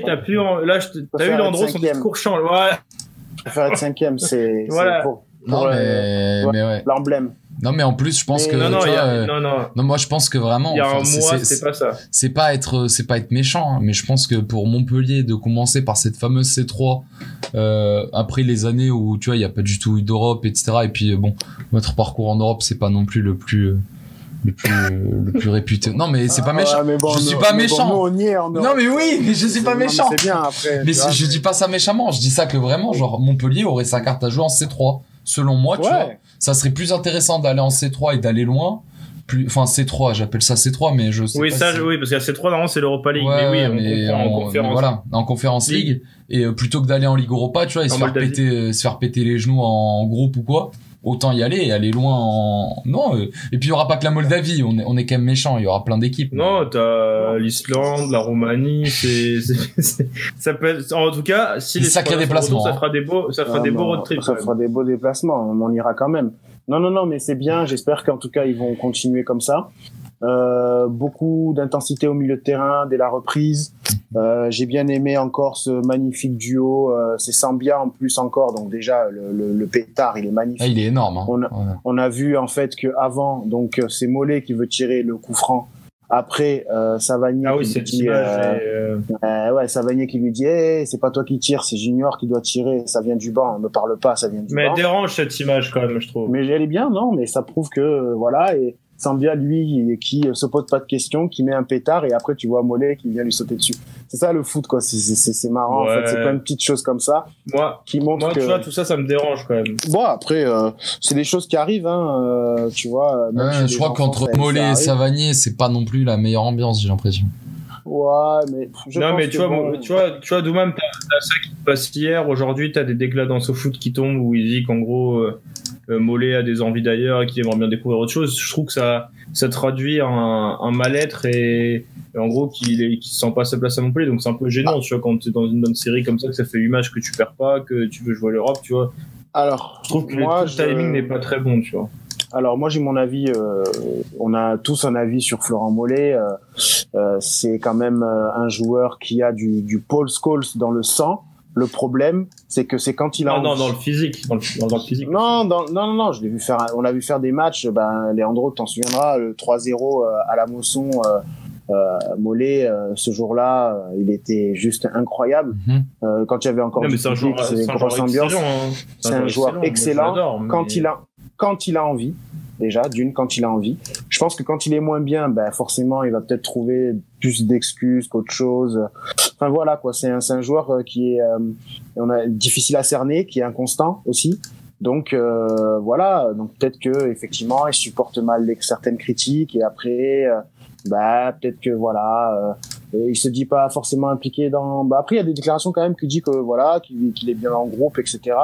t'as plus, t'as eu l'endroit, son discours change, ouais. Je préfère être 5e, c'est voilà. pour mais ouais. L'emblème. Non, mais en plus, je pense que. Non, moi, je pense que vraiment. Il y a un mois, c'est pas ça. C'est pas être méchant, hein, mais je pense que pour Montpellier, de commencer par cette fameuse C3, après les années où, tu vois, il y a pas du tout eu d'Europe, etc. Et puis, bon, votre parcours en Europe, c'est pas non plus le plus réputé. Non, mais c'est pas méchant. Mais bon, je suis pas méchant. Bon, on y est en Europe. Non, mais oui, mais je suis pas méchant. C'est bien après. Mais je dis pas ça méchamment. Je dis ça que vraiment, genre, Montpellier aurait sa carte à jouer en C3. Selon moi, tu vois, ça serait plus intéressant d'aller en C3 et d'aller loin. Enfin, C3, j'appelle ça C3, mais je sais oui, pas. Oui, parce qu'à C3, normalement, c'est l'Europa League. Ouais, mais oui, en conférence. Voilà, en conférence League. Et plutôt que d'aller en Ligue Europa, tu vois, et se faire péter les genoux en groupe ou quoi. Autant y aller et aller loin non, et puis il y aura pas que la Moldavie, on est quand même méchant, il y aura plein d'équipes. Non, t'as l'Islande, la Roumanie, ça peut être, en tout cas, si les sacrés déplacements, ça fera des beaux road trips. Ça fera des beaux déplacements, on ira quand même. Non, mais c'est bien, j'espère qu'en tout cas ils vont continuer comme ça. Beaucoup d'intensité au milieu de terrain dès la reprise. J'ai bien aimé encore ce magnifique duo. C'est Sambia en plus encore, donc déjà le pétard il est magnifique. Ah, il est énorme. Hein. On a vu en fait que avant, donc c'est Mollet qui veut tirer le coup franc. Après Savanier qui lui dit Savanier qui lui dit c'est pas toi qui tires, c'est Junior qui doit tirer, ça vient du banc, me parle pas, ça vient du banc. Mais dérange cette image quand même, je trouve. Mais elle est bien, non, mais ça prouve que voilà. Et Sambia, lui, qui se pose pas de questions, qui met un pétard et après tu vois Mollet qui vient lui sauter dessus. C'est ça le foot, quoi. C'est marrant, en fait. C'est plein de petites choses comme ça. Qui montrent que... tu vois, tout ça, ça me dérange quand même. Bon, après, c'est des choses qui arrivent, hein. Tu vois. Je crois qu'entre Mollet et Savanier, c'est pas non plus la meilleure ambiance, j'ai l'impression. Ouais, mais tu vois, Doumam, t'as ça qui passe hier. Aujourd'hui, t'as des décladances au foot qui tombent où il dit qu'en gros, Mollet a des envies d'ailleurs et qu'il aimerait bien découvrir autre chose. Je trouve que ça traduit un mal-être et en gros qu'il se sent pas sa place à Montpellier. Donc c'est un peu gênant, tu vois, quand t'es dans une bonne série comme ça, que ça fait 8 matchs que tu perds pas, que tu veux jouer à l'Europe, tu vois. Alors, je trouve que le timing n'est pas très bon, tu vois. Alors moi j'ai mon avis, on a tous un avis sur Florent Mollet. C'est quand même un joueur qui a du Paul Scholes dans le sang. Le problème, c'est que c'est quand il a dans le physique, dans le physique. Non, je l'ai vu faire. On l'a vu faire des matchs. Leandro, t'en souviendras, le 3-0 à la Mosson. Mollet, ce jour-là, il était juste incroyable. Quand il y avait encore du public, c'est une grosse ambiance. C'est un joueur excellent. Quand il a envie, déjà, quand il a envie. Je pense que quand il est moins bien, forcément, il va peut-être trouver plus d'excuses qu'autre chose. Enfin voilà, quoi. C'est un joueur qui est difficile à cerner, qui est inconstant aussi. Donc voilà. Donc peut-être que effectivement, il supporte mal certaines critiques et après, peut-être que voilà. Il se dit pas forcément impliqué dans. Après, il y a des déclarations quand même qui dit que voilà, qu'il est bien en groupe, etc.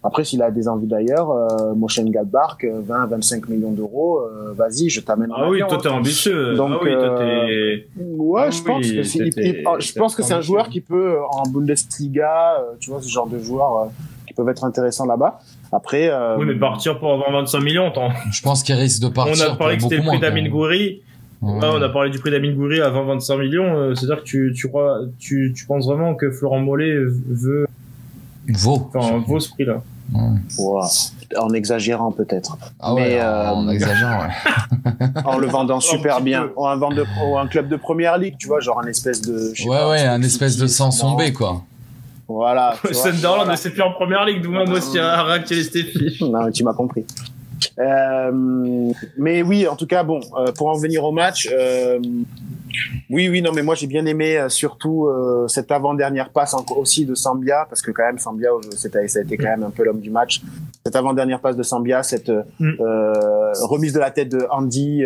Après, s'il a des envies d'ailleurs, Moshen Gladbach, 20-25 millions d'euros, vas-y, je t'amène. Ah oui, toi t'es ambitieux. Donc, toi t'es. Ouais, je pense que c'est un joueur qui peut en Bundesliga, tu vois, ce genre de joueurs qui peuvent être intéressants là-bas. Après. Oui, mais partir pour avoir 25 millions, je pense qu'il risque de partir. On a parlé que c'était le prix d'Amine Gouiri. Ouais, on a parlé du prix d'Amine Gouiri à 20-25 millions. C'est-à-dire que tu penses vraiment que Florent Mollet vaut ce prix-là. Wow. En exagérant peut-être. Ah ouais, en exagérant, ouais. En le vendant super bien. Ou un club de première ligue, tu vois, genre un espèce de... un espèce de Sanson B, quoi. Voilà. Sunderland, c'est plus en première ligue, d'où moi aussi à Raquel et Stéphie. Non, tu m'as compris. Mais oui, en tout cas, bon, pour en venir au match, oui, non, mais moi j'ai bien aimé surtout cette avant-dernière passe aussi de Sambia, parce que quand même Sambia, ça a été quand même un peu l'homme du match. Cette avant-dernière passe de Sambia, cette remise de la tête de Andy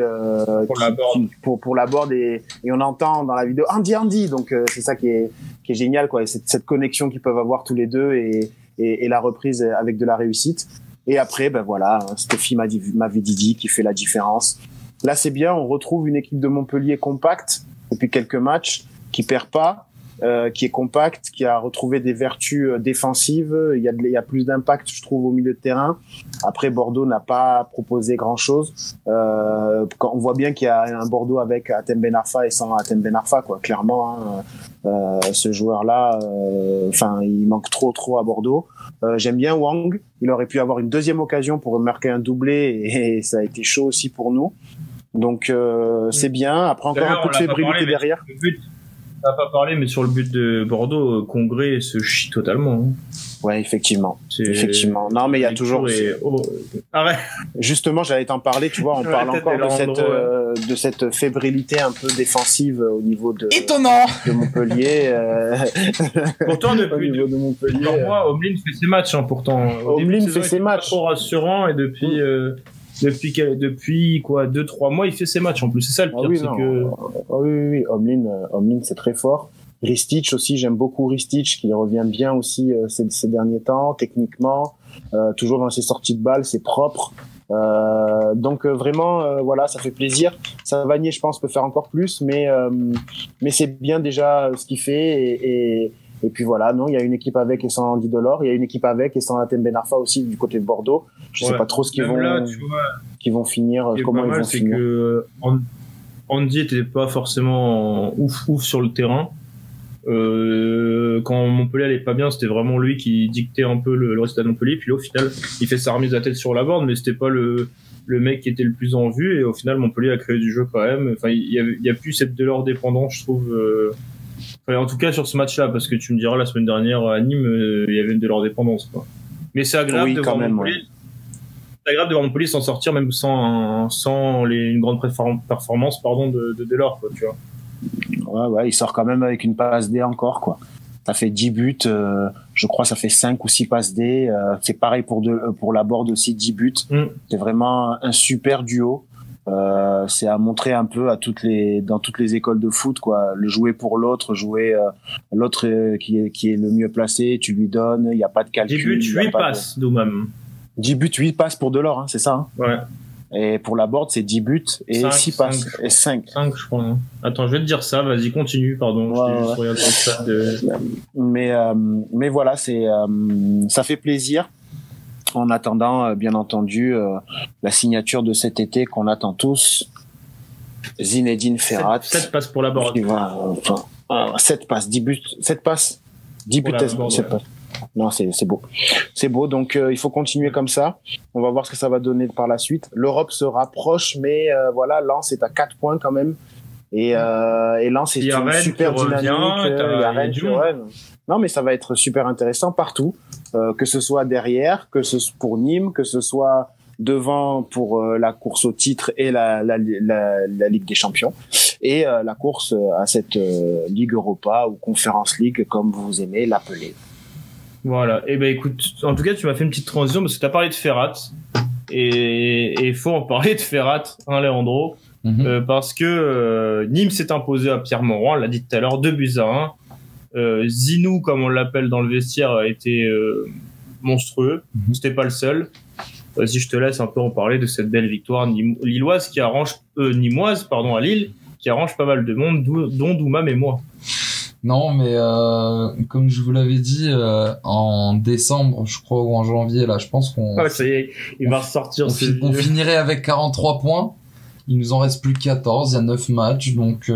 pour la board et on entend dans la vidéo Andy, donc c'est ça qui est génial, quoi. Et cette connexion qu'ils peuvent avoir tous les deux et la reprise avec de la réussite. Et après, voilà, Stéphie Mavididi qui fait la différence. Là, c'est bien, on retrouve une équipe de Montpellier compacte depuis quelques matchs, qui perd pas, qui est compact, qui a retrouvé des vertus défensives. Il y a plus d'impact, je trouve, au milieu de terrain. Après, Bordeaux n'a pas proposé grand-chose. Quand on voit bien qu'il y a un Bordeaux avec Hatem Ben Arfa et sans Hatem Ben Arfa, quoi. Clairement, ce joueur-là, il manque trop à Bordeaux. J'aime bien Wang. Il aurait pu avoir une deuxième occasion pour marquer un doublé et ça a été chaud aussi pour nous. Donc c'est bien. Après encore un peu de fébrilité derrière. On n'a pas parlé, mais sur le but de Bordeaux, Congré se chie totalement. Ouais, effectivement. Non, mais il y a toujours. Arrête. Justement, j'allais t'en parler. Tu vois, on parle encore de cette fébrilité un peu défensive au niveau de. Étonnant. De Montpellier. Pourtant, depuis de Montpellier. Plusieurs mois, Omlin fait ses matchs. Pourtant. Omlin fait ses matchs. Trop rassurant et depuis. Depuis quoi 2-3 mois il fait ses matchs en plus, c'est ça le pire. Oui, Omlin c'est très fort. Ristich aussi, j'aime beaucoup Ristich qui revient bien aussi ces derniers temps techniquement, toujours dans ses sorties de balles, c'est propre. Donc vraiment voilà, ça fait plaisir. Savanier je pense peut faire encore plus, mais c'est bien déjà ce qu'il fait et puis voilà, non, il y a une équipe avec et sans Andy Delors, il y a une équipe avec et sans Hatem Ben Arfa aussi du côté de Bordeaux. Je sais pas trop ce qu'ils vont finir, comment ils vont finir. C'est que Andy était pas forcément ouf sur le terrain. Quand Montpellier allait pas bien, c'était vraiment lui qui dictait un peu le résultat de Montpellier. Puis là, au final, il fait sa remise à tête sur la borne, mais c'était pas le mec qui était le plus en vue. Et au final, Montpellier a créé du jeu quand même. Enfin, il y a plus cette Delors dépendance, je trouve. En tout cas sur ce match-là, parce que tu me diras la semaine dernière à Nîmes, il y avait une Delors dépendance, quoi. Mais c'est agréable de voir Montpellier. Ouais. C'est agréable de voir Montpellier s'en sortir même sans une grande performance de Delors, quoi, tu vois. Ouais, il sort quand même avec une passe D encore, quoi. Ça fait 10 buts, je crois ça fait 5 ou 6 passes D, c'est pareil pour la Borde aussi, 10 buts. C'est vraiment un super duo. C'est à montrer un peu dans toutes les écoles de foot, quoi. Le jouer pour l'autre, l'autre qui est le mieux placé, tu lui donnes, il n'y a pas de calcul. 10 buts, 8 passes, Doumam. 10 buts, 8 passes pour Delors, hein, c'est ça, hein. Ouais. Et pour la Borde, c'est 10 buts et 6 passes. Et 5. 5, je crois. Hein. Attends, je vais te dire ça, vas-y, continue, pardon. Ouais. Mais voilà, ça fait plaisir. En attendant, bien entendu, la signature de cet été qu'on attend tous, Zinedine Ferrat. 7 passes pour la Borde. 7 passes, 10 buts, 7 passes, 10 buts, 7 passes. Non, c'est beau. C'est beau, donc il faut continuer comme ça. On va voir ce que ça va donner par la suite. L'Europe se rapproche, mais voilà, Lens est à 4 points quand même. Et Lens est une super dynamique. Il y a Rennes qui revient. Non, mais ça va être super intéressant partout. Que ce soit derrière, que ce soit pour Nîmes, que ce soit devant pour la course au titre et la Ligue des Champions et la course à cette Ligue Europa ou Conference League comme vous aimez l'appeler. Voilà. Et ben écoute, en tout cas tu m'as fait une petite transition parce que tu as parlé de Ferrat et il faut en parler de Ferrat, hein, Leandro, parce que Nîmes s'est imposé à Pierre-Mauroy, on l'a dit tout à l'heure, 2-1. Zinou, comme on l'appelle dans le vestiaire, a été monstrueux. C'était pas le seul. Si je te laisse un peu en parler de cette belle victoire lilloise qui arrange nîmoise, pardon, à Lille, qui arrange pas mal de monde, dont Doumam et moi. Non, mais comme je vous l'avais dit en décembre, je crois, ou en janvier, là, je pense qu'on. Ah, ça y est, il va ressortir. On finirait avec 43 points. Il nous en reste plus que 14. Il y a 9 matchs, donc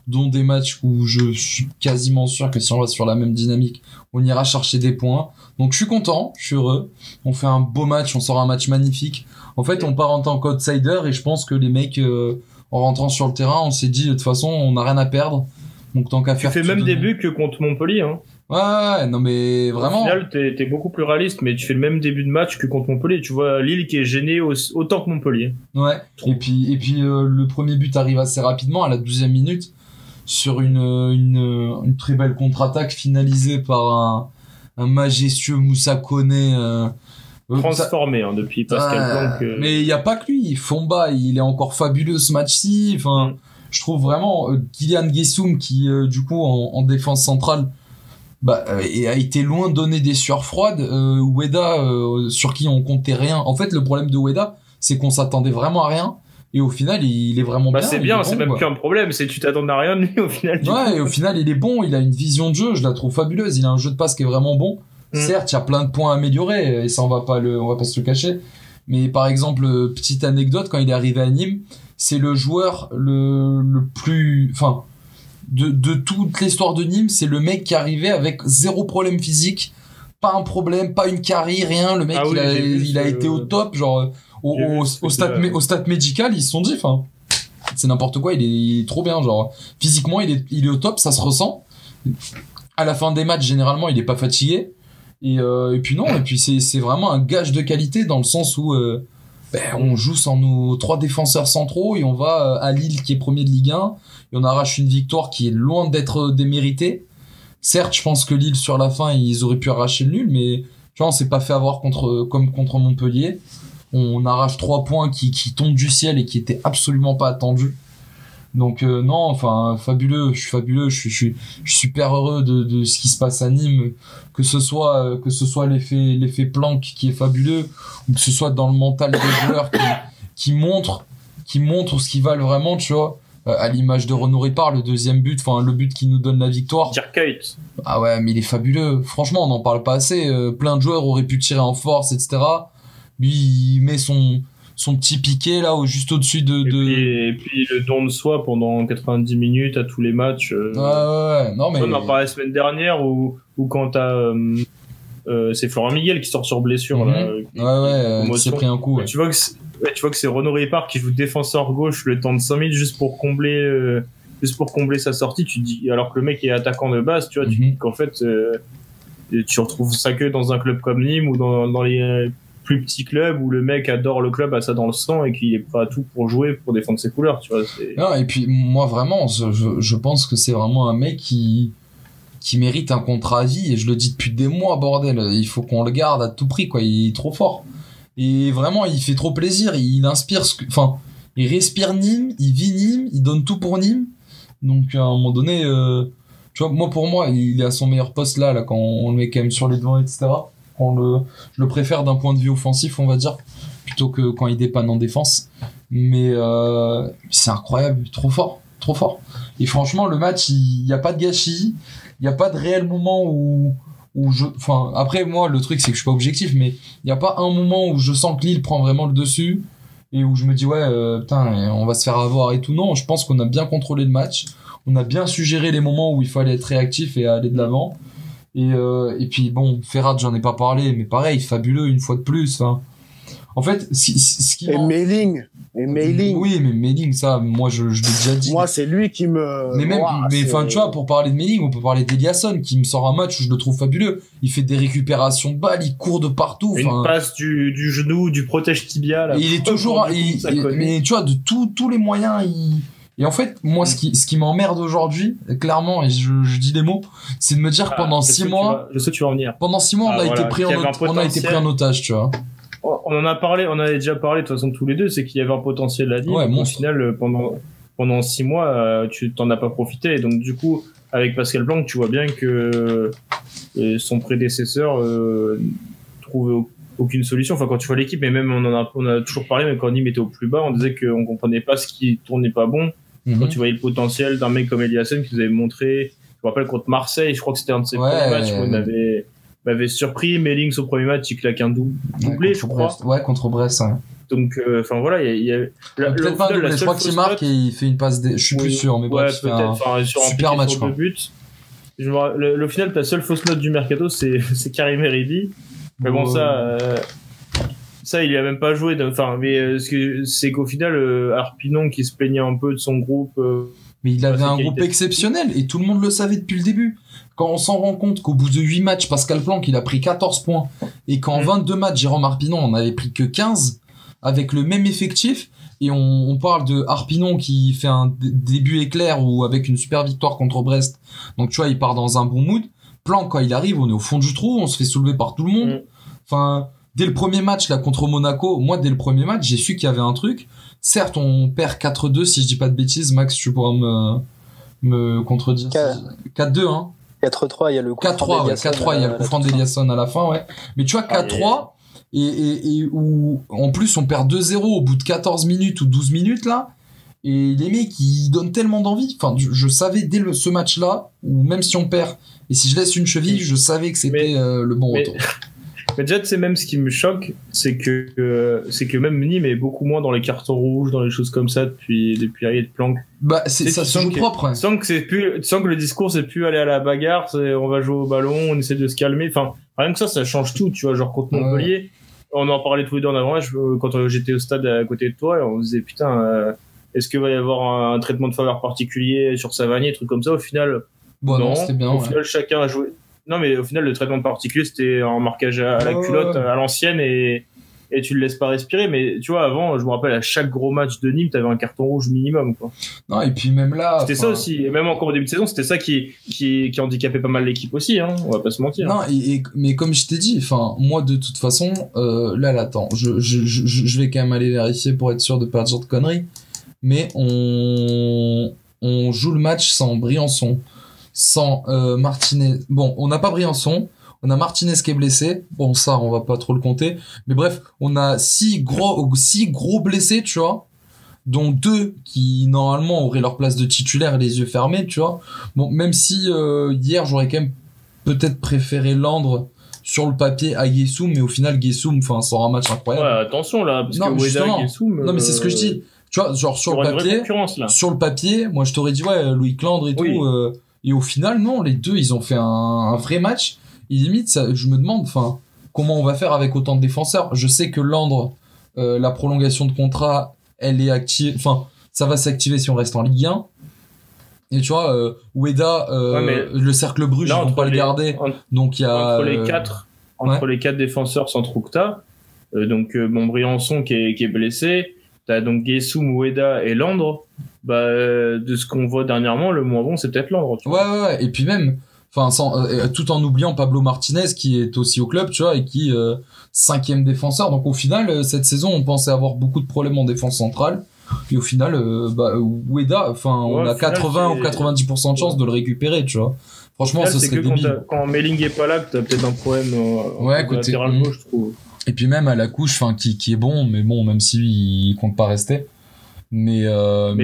dont des matchs où je suis quasiment sûr que si on reste sur la même dynamique, on ira chercher des points. Donc je suis content, je suis heureux. On fait un beau match, on sort un match magnifique. En fait, on part en tant qu'outsider et je pense que les mecs, en rentrant sur le terrain, on s'est dit de toute façon, on n'a rien à perdre. Donc tant qu'à faire. Tu fais même début que contre Montpellier, hein. Ouais, non mais vraiment. Au final, t'es beaucoup plus réaliste, mais tu fais le même début de match que contre Montpellier. Tu vois Lille qui est gêné autant que Montpellier. Ouais. Et puis le premier but arrive assez rapidement à la 12e minute sur une très belle contre-attaque finalisée par un majestueux Moussa Koné. Transformé depuis Pascal Planck. Mais il y a pas que lui. Fomba, il est encore fabuleux ce match-ci. Enfin, je trouve vraiment Kylian Guessoum qui du coup en défense centrale. Et a été loin de donner des sueurs froides. Ueda, sur qui on comptait rien. En fait, le problème de Ueda, c'est qu'on s'attendait vraiment à rien. et au final il est vraiment bien. C'est bien, c'est même plus un problème, c'est tu t'attends à rien de lui au final. Ouais, et au final il est bon, il a une vision de jeu, je la trouve fabuleuse, il a un jeu de passe qui est vraiment bon. Certes, il y a plein de points à améliorer et ça on va pas se le cacher. Mais par exemple, petite anecdote, quand il est arrivé à Nîmes, c'est le joueur le plus, enfin, de toute l'histoire de Nîmes, c'est le mec qui arrivait avec zéro problème physique, pas un problème, pas une carie, rien. Le mec, il a été au top, genre au stat médical, ils se sont dit, enfin, c'est n'importe quoi, il est trop bien, genre physiquement, il est au top, ça se ressent. À la fin des matchs, généralement, il est pas fatigué. Et puis non, et puis c'est vraiment un gage de qualité dans le sens où on joue sans nos 3 défenseurs centraux et on va à Lille qui est premier de Ligue 1 et on arrache une victoire qui est loin d'être déméritée. Certes, je pense que Lille sur la fin ils auraient pu arracher le nul, mais tu vois, on s'est pas fait avoir comme contre Montpellier. On arrache 3 points qui tombent du ciel et qui étaient absolument pas attendus. Donc non, enfin fabuleux, je suis super heureux de ce qui se passe à Nîmes, que ce soit l'effet Planck qui est fabuleux, ou que ce soit dans le mental des joueurs qui montrent ce qu'ils valent vraiment, tu vois, à l'image de Renaud Ripard, le deuxième but, enfin le but qui nous donne la victoire. Dirk. Ah ouais, mais il est fabuleux. Franchement, on n'en parle pas assez. Plein de joueurs auraient pu tirer en force, etc. Lui, il met son petit piqué là juste au-dessus et puis le don de soi pendant 90 minutes à tous les matchs. Ouais. Non mais on en parlait la semaine dernière où quand t'as c'est Florent Miguel qui sort sur blessure là. Il s'est pris un coup. Ouais. Tu vois que c'est Renaud Ripard qui joue défenseur gauche le temps de 5 minutes juste pour combler sa sortie. Tu dis alors que le mec est attaquant de base, tu vois, tu dis qu'en fait tu retrouves ça que dans un club comme Nîmes ou dans les plus petit club où le mec adore le club, a ça dans le sang et qu'il est prêt à tout pour jouer, pour défendre ses couleurs, tu vois. Non, et puis moi vraiment, je pense que c'est vraiment un mec qui mérite un contrat à vie et je le dis depuis des mois, bordel. Il faut qu'on le garde à tout prix, quoi. Il est trop fort. Et vraiment, il fait trop plaisir. Il inspire il respire Nîmes, il vit Nîmes, il donne tout pour Nîmes. Donc à un moment donné, tu vois, pour moi, il est à son meilleur poste là quand on le met quand même sur les devants, etc. Je le préfère d'un point de vue offensif, on va dire, plutôt que quand il dépanne en défense. Mais c'est incroyable, trop fort. Et franchement, le match, il n'y a pas de gâchis, il n'y a pas de réel moment où enfin, après, moi, le truc, c'est que je suis pas objectif, mais il n'y a pas un moment où je sens que Lille prend vraiment le dessus et où je me dis, putain, on va se faire avoir et tout. Non, je pense qu'on a bien contrôlé le match, on a bien suggéré les moments où il fallait être réactif et aller de l'avant. Et puis bon, Ferrat, j'en ai pas parlé, mais pareil, fabuleux une fois de plus. Hein. En fait, ce qui Mailing. Oui, mais Mailing, ça, moi je l'ai déjà dit. Moi, c'est lui qui me. Mais enfin, tu vois, pour parler de Mailing, on peut parler d'Eliasson qui me sort un match où je le trouve fabuleux. Il fait des récupérations de balles, il court de partout. Une passe du genou, du protège tibia. Là, et il est toujours, mais tu vois, de tous les moyens, Et en fait, moi, ce qui m'emmerde aujourd'hui, clairement, et je dis les mots, c'est de me dire que pendant 6 mois, je sais que tu vas en venir. Pendant 6 mois, on a été pris en otage, tu vois. On en avait déjà parlé de toute façon tous les deux, c'est qu'il y avait un potentiel à dire. Ouais, au final, pendant 6 mois, tu t'en as pas profité. Et donc, du coup, avec Pascal Blanc, tu vois bien que son prédécesseur trouvait aucune solution. Enfin, quand tu vois l'équipe, mais même on a toujours parlé, même quand Nîmes était au plus bas, on disait qu'on comprenait pas ce qui tournait pas bon. Quand tu voyais le potentiel d'un mec comme Eliasson qui nous avait montré, je me rappelle contre Marseille, je crois que c'était un de ses premiers matchs où il m'avait surpris. Mellings au premier match, il claque un doublé, je crois. Ouais, contre Brest. Ouais. Donc, enfin voilà, il y a peut-être pas doublé, je crois qu'il marque et il fait une passe. Je suis plus sûr, mais bref, peut-être. Sur super match. Sur 2 buts. Au final, ta seule fausse note du mercato, c'est Karim Eribi. Mais bon, ça, il y a même pas joué. Mais c'est qu'au final, Arpinon qui se plaignait un peu de son groupe. Mais il avait un groupe exceptionnel et tout le monde le savait depuis le début. Quand on s'en rend compte qu'au bout de 8 matchs, Pascal Planck, il a pris 14 points et qu'en 22 matchs, Jérôme Arpinon, on avait pris que 15 avec le même effectif. Et on parle de Arpinon qui fait un début éclair ou avec une super victoire contre Brest. Donc tu vois, il part dans un bon mood. Planck, quand il arrive, on est au fond du trou, on se fait soulever par tout le monde. Enfin, dès le premier match là contre Monaco, moi dès le premier match, j'ai su qu'il y avait un truc. Certes, on perd 4-2 si je dis pas de bêtises. Max, tu pourras me contredire. 4-2 hein. 4-3, il y a le coup 4-3, il y a le coup franc d'Eliasson à la fin, ouais. Mais tu vois 4-3, et où en plus on perd 2-0 au bout de 14 minutes ou 12 minutes là, et les mecs ils donnent tellement d'envie. Enfin, je savais dès ce match-là, ou même si on perd et si je laisse une cheville, je savais que c'était le bon retour. Mais déjà, tu sais, même ce qui me choque, c'est que même Nîmes est beaucoup moins dans les cartons rouges, dans les choses comme ça depuis l'arrivée de Planck. Bah, ça se joue propre. Ouais. Sans que le discours c'est plus aller à la bagarre, on va jouer au ballon, on essaie de se calmer. Enfin, rien que ça change tout, tu vois. Genre contre Montpellier, on en parlait tous les deux en avant. Quand j'étais au stade à côté de toi, on se disait putain, est-ce qu'il va y avoir un traitement de faveur particulier sur Savanier, trucs comme ça. Au final, non. C'était bien. Au final, chacun a joué. Non, mais au final, le traitement particulier, c'était un marquage à la culotte, à l'ancienne, et tu le laisses pas respirer. Mais tu vois, avant, je me rappelle, à chaque gros match de Nîmes, t'avais un carton rouge minimum, quoi. Non, et puis même là. C'était ça aussi. Et même encore au début de saison, c'était ça qui handicapait pas mal l'équipe aussi, hein. On va pas se mentir. Non, mais comme je t'ai dit, enfin, moi, de toute façon, là, attends, je vais quand même aller vérifier pour être sûr de pas dire de conneries. Mais on joue le match sans Briançon. Sans Martinez. Bon, on n'a pas Briançon, on a Martinez qui est blessé. Bon, ça, on va pas trop le compter. Mais bref, on a 6 gros blessés, tu vois, dont 2 qui normalement auraient leur place de titulaire et les yeux fermés, tu vois. Bon, même si hier j'aurais quand même peut-être préféré Landre sur le papier à Guessoum, mais au final Guessoum, enfin, sera un match incroyable. Ouais, attention là, parce que Ueda, Guessoum. Non, mais c'est ce que je dis. Tu vois, genre sur le papier, moi je t'aurais dit ouais, Loïc Landre et tout. Et au final, non, les deux, ils ont fait un vrai match. Et limite, ça, je me demande, enfin, comment on va faire avec autant de défenseurs. Je sais que Landre, la prolongation de contrat, elle est active. Enfin, ça va s'activer si on reste en Ligue 1. Et tu vois, Ueda, le cercle Bruges, ils vont pas le garder. Donc il y a entre les quatre défenseurs sans Troukta, donc Briançon qui est blessé. T'as donc Guessoum, Ueda et Landre. De ce qu'on voit dernièrement, le moins bon, c'est peut-être Landre. Ouais. Et puis même, enfin, tout en oubliant Pablo Martinez qui est aussi au club, tu vois, et qui 5e défenseur. Donc au final, cette saison, on pensait avoir beaucoup de problèmes en défense centrale. Et au final, Ueda, enfin, on a 80 ou 90% de chances de le récupérer, tu vois. Franchement, ce serait débile. Quand Melling est pas là, que t'as peut-être un problème côté latéral gauche, je trouve. Et puis même à la couche, enfin, qui est bon, mais bon, même si il compte pas rester. Mais même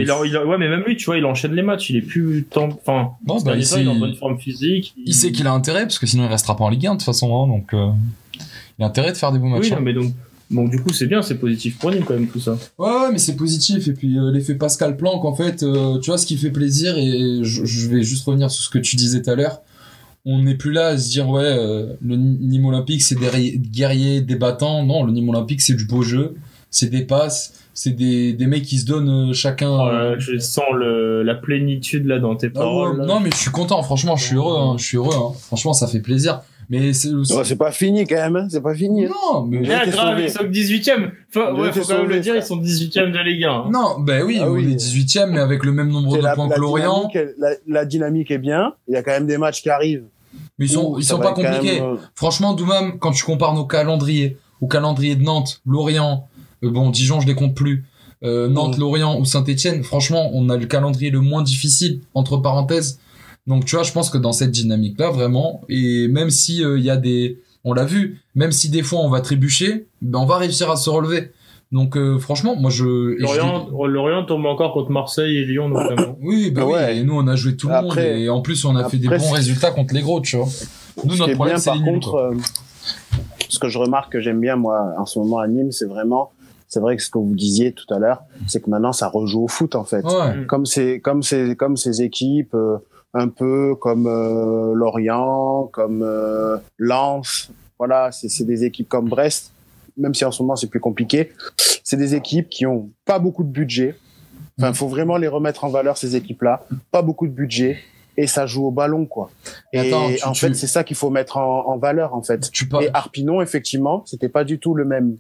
lui, tu vois, il enchaîne les matchs, il est plus enfin, il est en bonne forme physique. Il sait qu'il a intérêt, parce que sinon il restera pas en Ligue 1 de toute façon, hein, donc il a intérêt de faire des bons matchs. Oui, non, mais donc du coup c'est bien, c'est positif pour Nîmes quand même tout ça. Ouais, mais c'est positif. Et puis l'effet Pascal Planck, en fait, tu vois, ce qui fait plaisir, et je vais juste revenir sur ce que tu disais tout à l'heure. On n'est plus là à se dire le Nîmes Olympique c'est des guerriers, des battants. Non, le Nîmes Olympique c'est du beau jeu, c'est des passes, c'est des mecs qui se donnent chacun. Je sens la plénitude là dans tes paroles. Non, mais je suis content, franchement, je suis heureux. Franchement, ça fait plaisir. Mais c'est pas fini quand même, c'est pas fini. Non, mais grave, ils sont 18e. Faut quand même le dire, ils sont 18e de Ligue 1. Non, on est 18e, mais avec le même nombre de points que Lorient. La dynamique est bien. Il y a quand même des matchs qui arrivent. Mais ils sont pas compliqués. Franchement, Doumam, quand tu compares nos calendriers au calendrier de Nantes, Lorient, Dijon, je les compte plus. Nantes, Lorient ou Saint-Etienne, franchement, on a le calendrier le moins difficile, entre parenthèses. Donc, tu vois, je pense que dans cette dynamique-là, vraiment, et même si il y a on l'a vu, même si des fois on va trébucher, on va réussir à se relever. Donc, franchement, moi, Lorient tombe encore contre Marseille et Lyon, notamment. Oui, et nous, on a joué tout le monde, et en plus, on a fait des bons résultats contre les gros, tu vois. Nous, notre problème, c'est les nuls. Par contre, ce que je remarque que j'aime bien, moi, en ce moment à Nîmes, c'est vrai que ce que vous disiez tout à l'heure, c'est que maintenant, ça rejoue au foot, en fait. Ouais. Comme ces équipes, un peu comme Lorient, comme Lens, voilà, c'est des équipes comme Brest, même si en ce moment c'est plus compliqué. C'est des équipes qui ont pas beaucoup de budget. Enfin, faut vraiment les remettre en valeur, ces équipes-là. Pas beaucoup de budget. Et ça joue au ballon, quoi. Et en fait, c'est ça qu'il faut mettre en valeur, en fait. Et Arpinon, effectivement, c'était pas du tout le même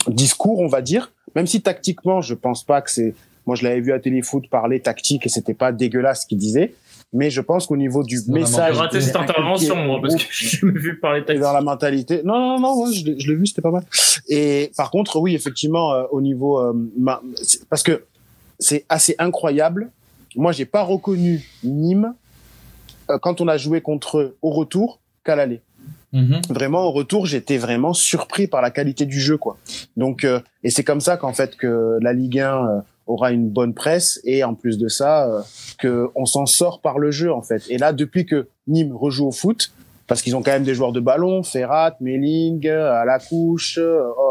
discours, on va dire. Même si tactiquement, je pense pas que c'est... Moi, je l'avais vu à Téléfoot parler tactique et c'était pas dégueulasse ce qu'il disait. Mais je pense qu'au niveau du message... J'ai raté cette intervention, moi, parce que j'ai jamais vu parler tactique. Dans la mentalité... Non, ouais, je l'ai vu, c'était pas mal. Et par contre, oui, effectivement, au niveau... parce que c'est assez incroyable. Moi, j'ai pas reconnu Nîmes quand on a joué contre eux au retour qu'à l'aller. Vraiment, au retour, j'étais vraiment surpris par la qualité du jeu, quoi. Donc, et c'est comme ça qu'en fait que la Ligue 1 aura une bonne presse, et en plus de ça, que on s'en sort par le jeu, en fait. Et là, depuis que Nîmes rejoue au foot, parce qu'ils ont quand même des joueurs de ballon, Ferrat, Melling, Alacouche,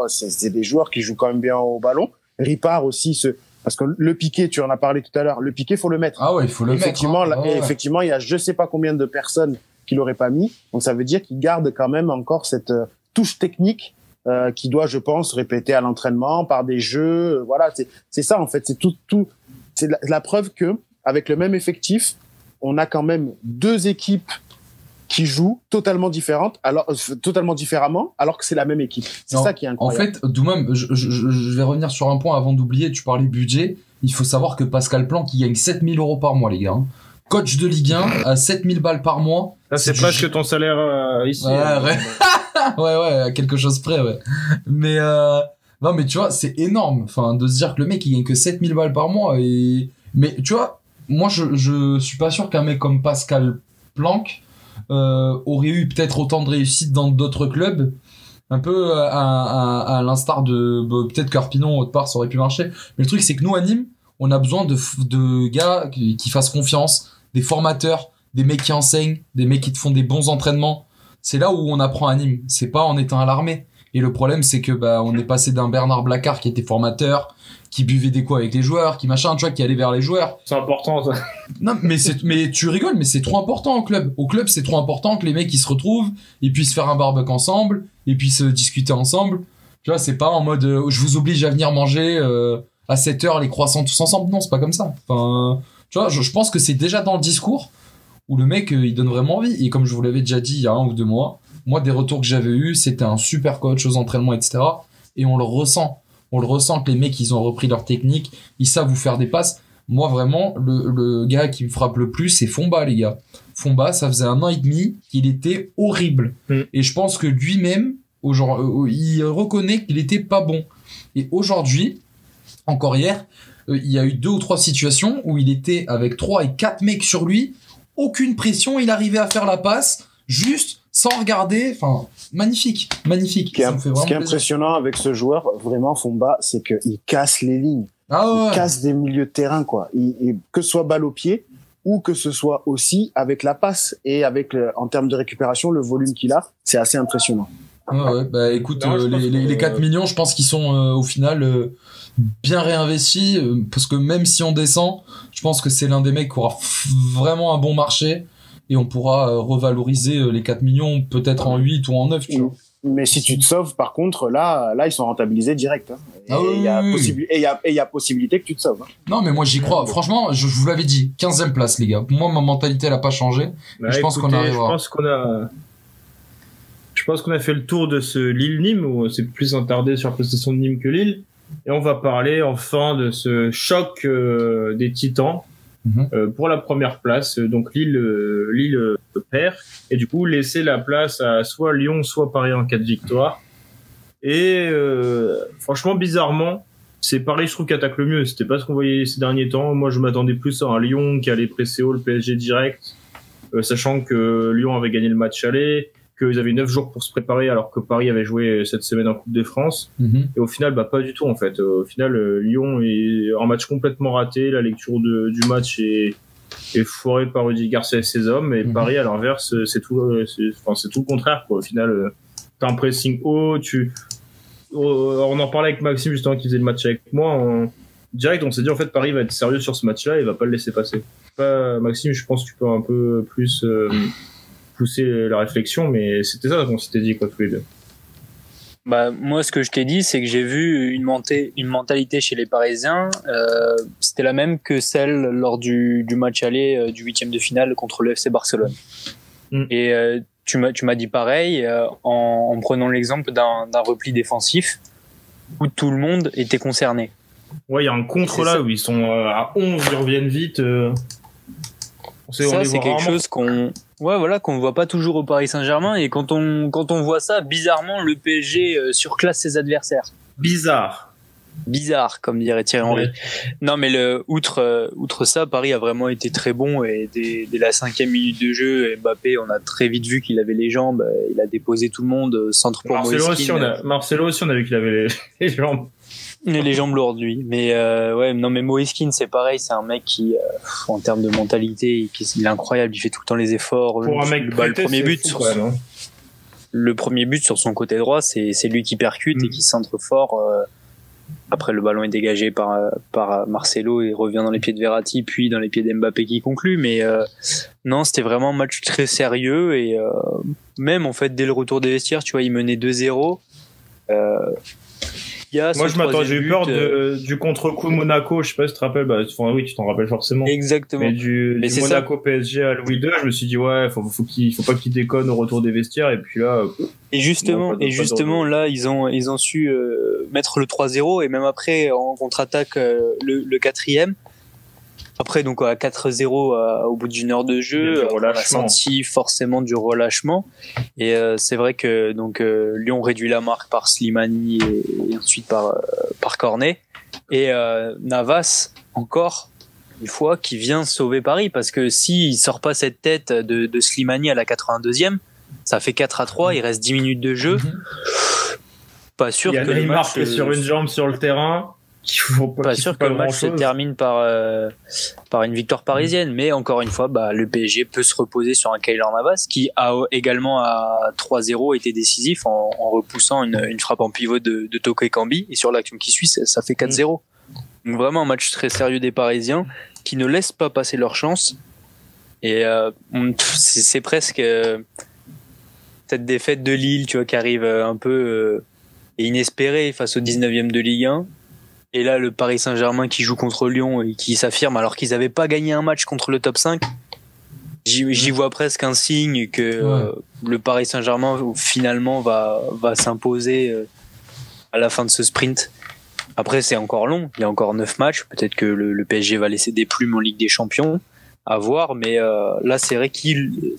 c'est des joueurs qui jouent quand même bien au ballon. Ripard aussi, parce que le piqué, tu en as parlé tout à l'heure, le piqué, faut le mettre. Ah ouais, il faut le mettre. Effectivement, il y a je sais pas combien de personnes qui l'auraient pas mis. Donc ça veut dire qu'il garde quand même encore cette touche technique qui doit, je pense, répéter à l'entraînement par des jeux. Voilà, c'est ça en fait. C'est tout. C'est la preuve que avec le même effectif, on a quand même deux équipes qui jouent totalement différemment, alors que c'est la même équipe. C'est ça qui est incroyable. En fait, Doumam, je vais revenir sur un point avant d'oublier. Tu parlais budget. Il faut savoir que Pascal Planck, il gagne 7 000 € par mois, les gars. Coach de Ligue 1 à 7 000 balles par mois. Là, c'est presque ton salaire ici. Ouais, quelque chose près, ouais. Mais non, mais tu vois, c'est énorme. Enfin, de se dire que le mec il gagne que 7 000 balles par mois. Mais tu vois, moi je suis pas sûr qu'un mec comme Pascal Planck aurait eu peut-être autant de réussite dans d'autres clubs. Un peu à l'instar de peut-être Carpinon autre part, ça aurait pu marcher. Mais le truc c'est que nous à Nîmes, on a besoin de gars qui fassent confiance, des formateurs, des mecs qui enseignent, des mecs qui te font des bons entraînements. C'est là où on apprend à Nîmes. C'est pas en étant à l'armée. Et le problème, c'est que on est passé d'un Bernard Blacard qui était formateur, qui buvait des coups avec les joueurs, qui machin, tu vois, qui allait vers les joueurs. C'est important, ça. Non, mais tu rigoles, mais c'est trop important au club. Au club, c'est trop important que les mecs ils se retrouvent, ils puissent faire un barbecue ensemble, ils puissent discuter ensemble. Tu vois, c'est pas en mode je vous oblige à venir manger à 7h les croissants tous ensemble. Non, c'est pas comme ça. Enfin, tu vois, je pense que c'est déjà dans le discours où le mec il donne vraiment envie. Et comme je vous l'avais déjà dit il y a 1 ou 2 mois, moi des retours que j'avais eu, c'était un super coach aux entraînements, etc. Et on le ressent que les mecs ils ont repris leur technique, ils savent vous faire des passes. Moi vraiment le gars qui me frappe le plus c'est Fomba, les gars. Fomba, ça faisait 1 an et demi qu'il était horrible. Et je pense que lui-même il reconnaît qu'il était pas bon. Et aujourd'hui, encore hier, il y a eu 2 ou 3 situations où il était avec 3 et 4 mecs sur lui, aucune pression, il arrivait à faire la passe juste sans regarder. Enfin, magnifique. Ce qui est impressionnant avec ce joueur, vraiment Fomba, c'est qu'il casse les lignes. Il casse des milieux de terrain, quoi. Que ce soit balle au pied ou que ce soit aussi avec la passe et avec en termes de récupération, le volume qu'il a, c'est assez impressionnant. Ouais, écoute, les 4 millions, je pense qu'ils sont au final bien réinvestis, parce que même si on descend, je pense que c'est l'un des mecs qui aura vraiment un bon marché et on pourra revaloriser les 4 millions peut-être en 8 ou en 9, tu vois. Mais si tu te sauves, par contre, là ils sont rentabilisés direct. Et il y a possibilité que tu te sauves. Non, mais moi j'y crois. Franchement, je vous l'avais dit, 15e place, les gars. Moi, ma mentalité elle a pas changé. Je pense qu'on arrivera. Je pense qu'on a fait le tour de ce Lille-Nîmes, où c'est plus attardé sur la prestation de Nîmes que Lille. Et on va parler enfin de ce choc des Titans pour la première place. Donc Lille perd, et du coup laisser la place à soit Lyon, soit Paris en cas de victoire. Et franchement, bizarrement, c'est Paris, je trouve, qui attaque le mieux. C'était pas ce qu'on voyait ces derniers temps. Moi, je m'attendais plus à un Lyon qui allait presser haut le PSG direct, sachant que Lyon avait gagné le match aller, qu'ils avaient 9 jours pour se préparer, alors que Paris avait joué cette semaine en Coupe de France. Et au final, pas du tout, en fait. Au final, Lyon est un match complètement raté. La lecture du match est foirée par Rudy Garcia et ses hommes. Et Paris, à l'inverse, c'est tout le contraire, quoi. Au final, t'as un pressing haut, on en parlait avec Maxime, justement, qui faisait le match avec moi. En direct, on s'est dit, en fait, Paris va être sérieux sur ce match-là et va pas le laisser passer. Maxime, je pense que tu peux un peu plus pousser la réflexion, mais c'était ça qu'on s'était dit, quoi, tous les deux. Moi, ce que je t'ai dit, c'est que j'ai vu une mentalité chez les Parisiens. C'était la même que celle lors du match aller du 8e de finale contre le FC Barcelone. Et tu m'as dit pareil en prenant l'exemple d'un repli défensif où tout le monde était concerné. Ouais, il y a un contre là où ils sont à 11, ils reviennent vite. Ça, c'est quelque chose qu'on voit pas toujours au Paris Saint-Germain, et quand on voit ça, bizarrement, le PSG surclasse ses adversaires. Bizarre. bizarre, comme dirait Thierry Henry. Ouais. Non, mais outre ça, Paris a vraiment été très bon et dès la 5e minute de jeu, Mbappé, on a très vite vu qu'il avait les jambes, il a déposé tout le monde, centre pour Moïskine. Marcelo aussi, on a vu qu'il avait les jambes. Les jambes lourdes, lui. Mais mais Moïskine, c'est pareil, c'est un mec qui, en termes de mentalité, il est incroyable, il fait tout le temps les efforts. Pour un mec le premier but le premier but sur son côté droit, c'est lui qui percute et qui centre fort. Après, le ballon est dégagé par Marcelo et revient dans les pieds de Verratti, puis dans les pieds d'Mbappé qui conclut. Mais non, c'était vraiment un match très sérieux et même en fait dès le retour des vestiaires, tu vois, il menait 2-0. Moi, j'ai eu peur du contre-coup Monaco. Je sais pas si tu te rappelles. Oui, tu t'en rappelles forcément. Exactement. Mais du Monaco PSG à Louis II, je me suis dit ouais, faut pas qu'il déconne au retour des vestiaires. Et puis là. Et justement, là, ils ont su mettre le 3-0 et même après en contre-attaque le 4e. Après, donc à 4-0 au bout d'une heure de jeu, on a senti forcément du relâchement. Et c'est vrai que donc Lyon réduit la marque par Slimani et ensuite par Cornet. Et Navas, encore une fois, qui vient sauver Paris. Parce que s'il sort pas cette tête de Slimani à la 82e, ça fait 4-3, il reste 10 minutes de jeu. Pas sûr que le match... marque sur une jambe sur le terrain. Pas sûr que le match se termine par une victoire parisienne, mais encore une fois, le PSG peut se reposer sur un Keylor Navas qui a également à 3-0 été décisif en repoussant une frappe en pivot de Toko Ekambi, et sur l'action qui suit, ça fait 4-0. Donc vraiment un match très sérieux des Parisiens qui ne laissent pas passer leur chance. Et c'est presque cette défaite de Lille, tu vois, qui arrive un peu inespérée face au 19e de Ligue 1. Et là, le Paris Saint-Germain qui joue contre Lyon et qui s'affirme alors qu'ils n'avaient pas gagné un match contre le top 5. J'y vois presque un signe que le Paris Saint-Germain finalement va s'imposer à la fin de ce sprint. Après, c'est encore long. Il y a encore 9 matchs. Peut-être que le PSG va laisser des plumes en Ligue des Champions. À voir. Mais là, c'est vrai